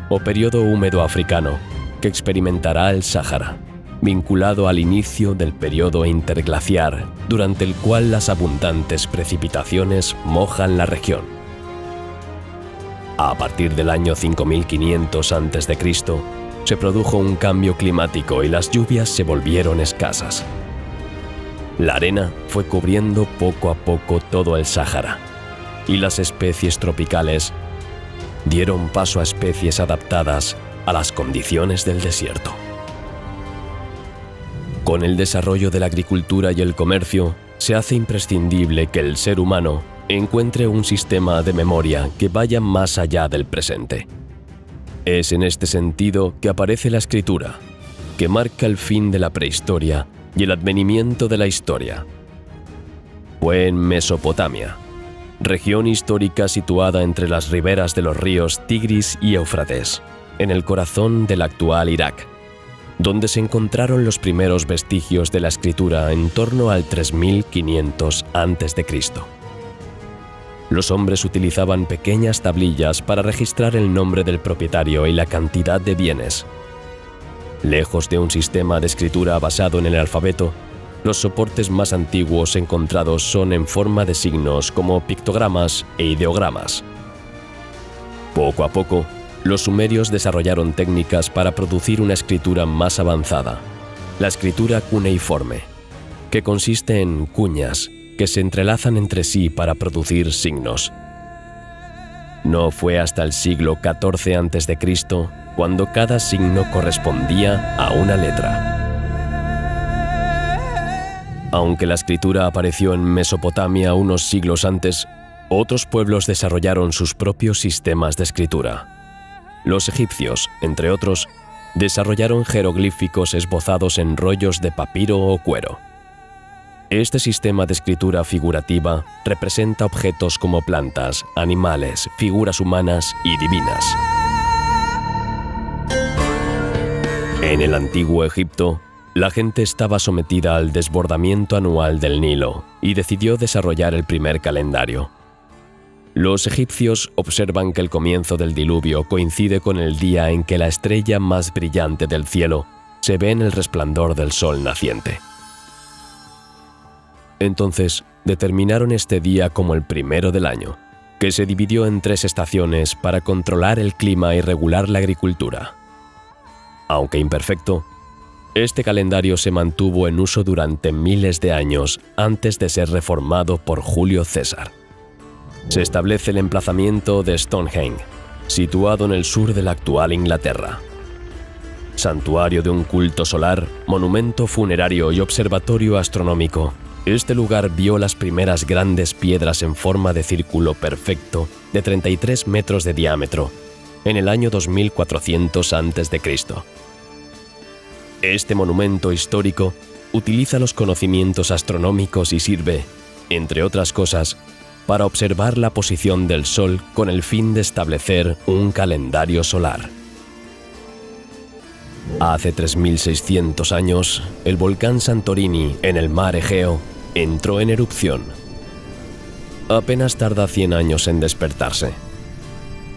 o periodo húmedo africano, que experimentará el Sáhara, vinculado al inicio del periodo interglaciar, durante el cual las abundantes precipitaciones mojan la región. A partir del año 5500 a.C., se produjo un cambio climático y las lluvias se volvieron escasas. La arena fue cubriendo poco a poco todo el Sáhara, y las especies tropicales dieron paso a especies adaptadas a las condiciones del desierto. Con el desarrollo de la agricultura y el comercio, se hace imprescindible que el ser humano encuentre un sistema de memoria que vaya más allá del presente. Es en este sentido que aparece la escritura, que marca el fin de la prehistoria y el advenimiento de la historia. Fue en Mesopotamia, región histórica situada entre las riberas de los ríos Tigris y Éufrates, en el corazón del actual Irak, donde se encontraron los primeros vestigios de la escritura en torno al 3500 a.C. Los hombres utilizaban pequeñas tablillas para registrar el nombre del propietario y la cantidad de bienes. Lejos de un sistema de escritura basado en el alfabeto, los soportes más antiguos encontrados son en forma de signos como pictogramas e ideogramas. Poco a poco, los sumerios desarrollaron técnicas para producir una escritura más avanzada, la escritura cuneiforme, que consiste en cuñas que se entrelazan entre sí para producir signos. No fue hasta el siglo XIV a.C. cuando cada signo correspondía a una letra. Aunque la escritura apareció en Mesopotamia unos siglos antes, otros pueblos desarrollaron sus propios sistemas de escritura. Los egipcios, entre otros, desarrollaron jeroglíficos esbozados en rollos de papiro o cuero. Este sistema de escritura figurativa representa objetos como plantas, animales, figuras humanas y divinas. En el antiguo Egipto, la gente estaba sometida al desbordamiento anual del Nilo y decidió desarrollar el primer calendario. Los egipcios observan que el comienzo del diluvio coincide con el día en que la estrella más brillante del cielo se ve en el resplandor del sol naciente. Entonces, determinaron este día como el primero del año, que se dividió en 3 estaciones para controlar el clima y regular la agricultura. Aunque imperfecto, este calendario se mantuvo en uso durante miles de años antes de ser reformado por Julio César. Se establece el emplazamiento de Stonehenge, situado en el sur de la actual Inglaterra. Santuario de un culto solar, monumento funerario y observatorio astronómico, este lugar vio las primeras grandes piedras en forma de círculo perfecto de 33 metros de diámetro en el año 2400 a.C. Este monumento histórico utiliza los conocimientos astronómicos y sirve, entre otras cosas, para observar la posición del Sol con el fin de establecer un calendario solar. Hace 3600 años, el volcán Santorini, en el mar Egeo, entró en erupción. Apenas tarda 100 años en despertarse.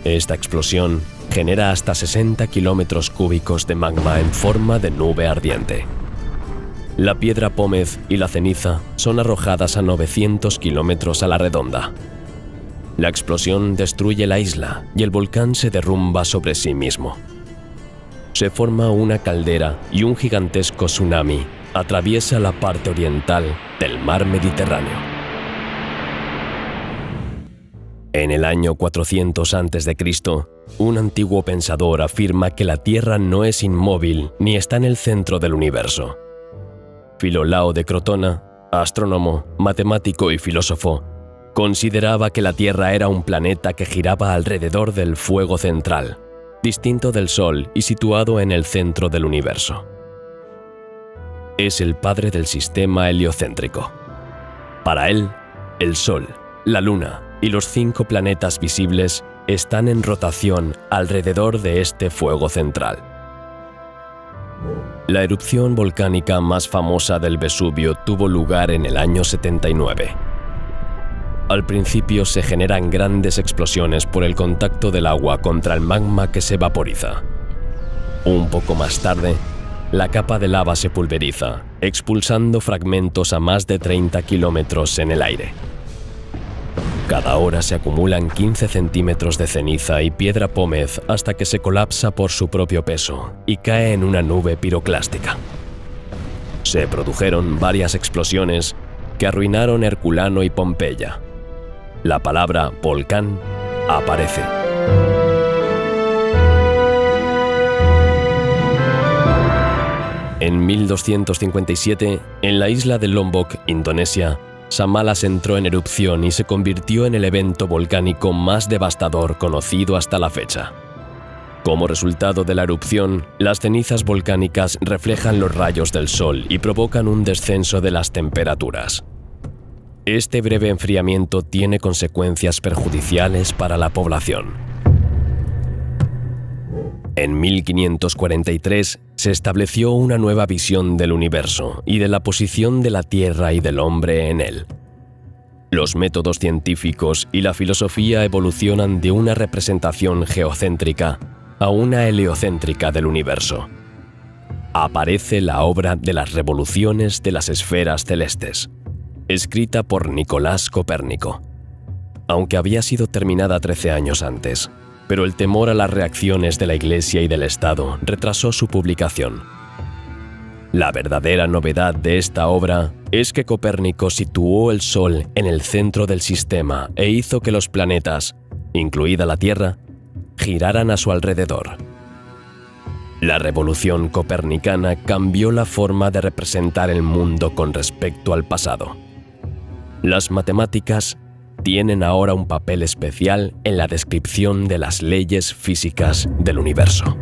Esta explosión genera hasta 60 kilómetros cúbicos de magma en forma de nube ardiente. La piedra pómez y la ceniza son arrojadas a 900 kilómetros a la redonda. La explosión destruye la isla y el volcán se derrumba sobre sí mismo. Se forma una caldera y un gigantesco tsunami atraviesa la parte oriental del mar Mediterráneo. En el año 400 a.C., un antiguo pensador afirma que la Tierra no es inmóvil ni está en el centro del universo. Filolao de Crotona, astrónomo, matemático y filósofo, consideraba que la Tierra era un planeta que giraba alrededor del fuego central, distinto del Sol y situado en el centro del universo. Es el padre del sistema heliocéntrico. Para él, el Sol, la Luna y los 5 planetas visibles están en rotación alrededor de este fuego central. La erupción volcánica más famosa del Vesubio tuvo lugar en el año 79. Al principio se generan grandes explosiones por el contacto del agua contra el magma que se vaporiza. Un poco más tarde, la capa de lava se pulveriza, expulsando fragmentos a más de 30 kilómetros en el aire. Cada hora se acumulan 15 centímetros de ceniza y piedra pómez hasta que se colapsa por su propio peso y cae en una nube piroclástica. Se produjeron varias explosiones que arruinaron Herculano y Pompeya. La palabra volcán aparece. En 1257, en la isla de Lombok, Indonesia, Samalas entró en erupción y se convirtió en el evento volcánico más devastador conocido hasta la fecha. Como resultado de la erupción, las cenizas volcánicas reflejan los rayos del sol y provocan un descenso de las temperaturas. Este breve enfriamiento tiene consecuencias perjudiciales para la población. En 1543 se estableció una nueva visión del universo y de la posición de la Tierra y del hombre en él. Los métodos científicos y la filosofía evolucionan de una representación geocéntrica a una heliocéntrica del universo. Aparece la obra de las revoluciones de las esferas celestes, escrita por Nicolás Copérnico, aunque había sido terminada 13 años antes, pero el temor a las reacciones de la Iglesia y del Estado retrasó su publicación. La verdadera novedad de esta obra es que Copérnico situó el Sol en el centro del sistema e hizo que los planetas, incluida la Tierra, giraran a su alrededor. La revolución copernicana cambió la forma de representar el mundo con respecto al pasado. Las matemáticas tienen ahora un papel especial en la descripción de las leyes físicas del universo.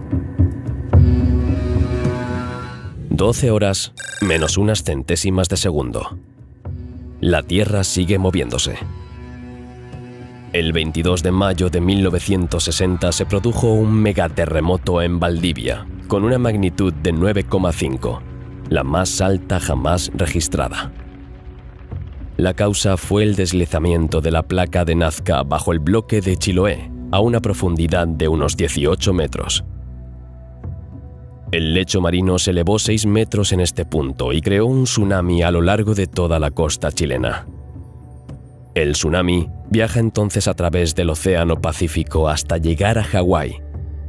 12 horas menos unas centésimas de segundo. La Tierra sigue moviéndose. El 22 de mayo de 1960 se produjo un megaterremoto en Valdivia, con una magnitud de 9,5, la más alta jamás registrada. La causa fue el deslizamiento de la placa de Nazca bajo el bloque de Chiloé, a una profundidad de unos 18 metros. El lecho marino se elevó 6 metros en este punto y creó un tsunami a lo largo de toda la costa chilena. El tsunami viaja entonces a través del Océano Pacífico hasta llegar a Hawái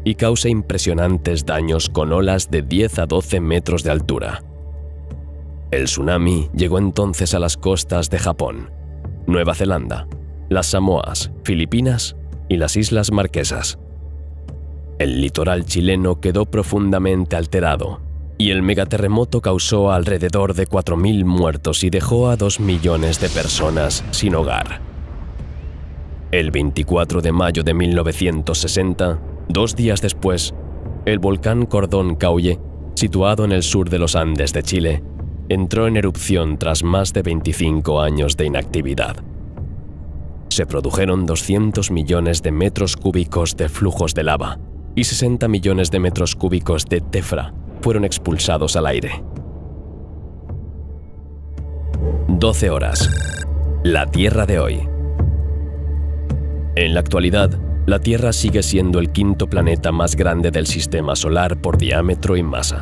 y causa impresionantes daños con olas de 10 a 12 metros de altura. El tsunami llegó entonces a las costas de Japón, Nueva Zelanda, las Samoas, Filipinas y las Islas Marquesas. El litoral chileno quedó profundamente alterado y el megaterremoto causó alrededor de 4.000 muertos y dejó a 2 millones de personas sin hogar. El 24 de mayo de 1960, 2 días después, el volcán Cordón Caulle, situado en el sur de los Andes de Chile, entró en erupción tras más de 25 años de inactividad. Se produjeron 200 millones de metros cúbicos de flujos de lava y 60 millones de metros cúbicos de tefra fueron expulsados al aire. 12 horas. La Tierra de hoy. En la actualidad, la Tierra sigue siendo el 5º planeta más grande del sistema solar por diámetro y masa.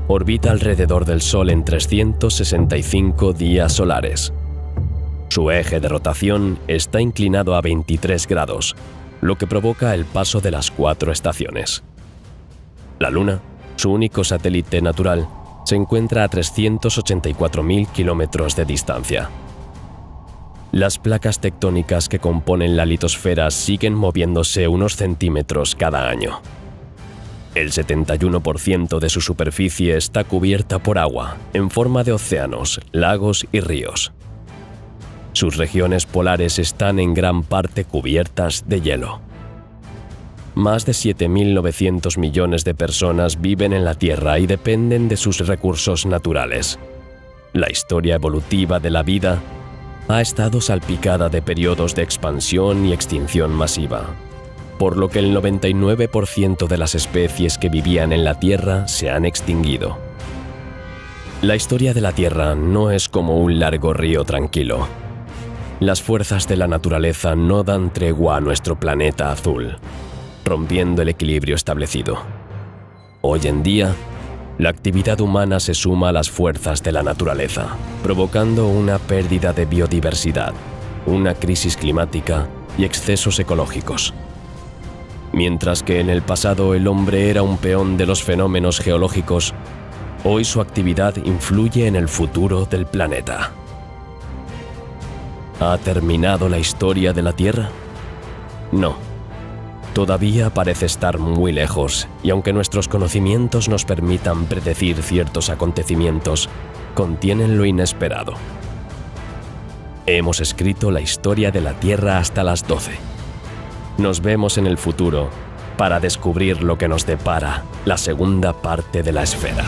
Orbita alrededor del Sol en 365 días solares. Su eje de rotación está inclinado a 23 grados, lo que provoca el paso de las 4 estaciones. La Luna, su único satélite natural, se encuentra a 384.000 kilómetros de distancia. Las placas tectónicas que componen la litosfera siguen moviéndose unos centímetros cada año. El 71% de su superficie está cubierta por agua, en forma de océanos, lagos y ríos. Sus regiones polares están en gran parte cubiertas de hielo. Más de 7.900 millones de personas viven en la Tierra y dependen de sus recursos naturales. La historia evolutiva de la vida ha estado salpicada de periodos de expansión y extinción masiva, por lo que el 99% de las especies que vivían en la Tierra se han extinguido. La historia de la Tierra no es como un largo río tranquilo. Las fuerzas de la naturaleza no dan tregua a nuestro planeta azul, rompiendo el equilibrio establecido. Hoy en día, la actividad humana se suma a las fuerzas de la naturaleza, provocando una pérdida de biodiversidad, una crisis climática y excesos ecológicos. Mientras que en el pasado el hombre era un peón de los fenómenos geológicos, hoy su actividad influye en el futuro del planeta. ¿Ha terminado la historia de la Tierra? No. Todavía parece estar muy lejos, y aunque nuestros conocimientos nos permitan predecir ciertos acontecimientos, contienen lo inesperado. Hemos escrito la historia de la Tierra hasta las 12. Nos vemos en el futuro para descubrir lo que nos depara la segunda parte de la esfera.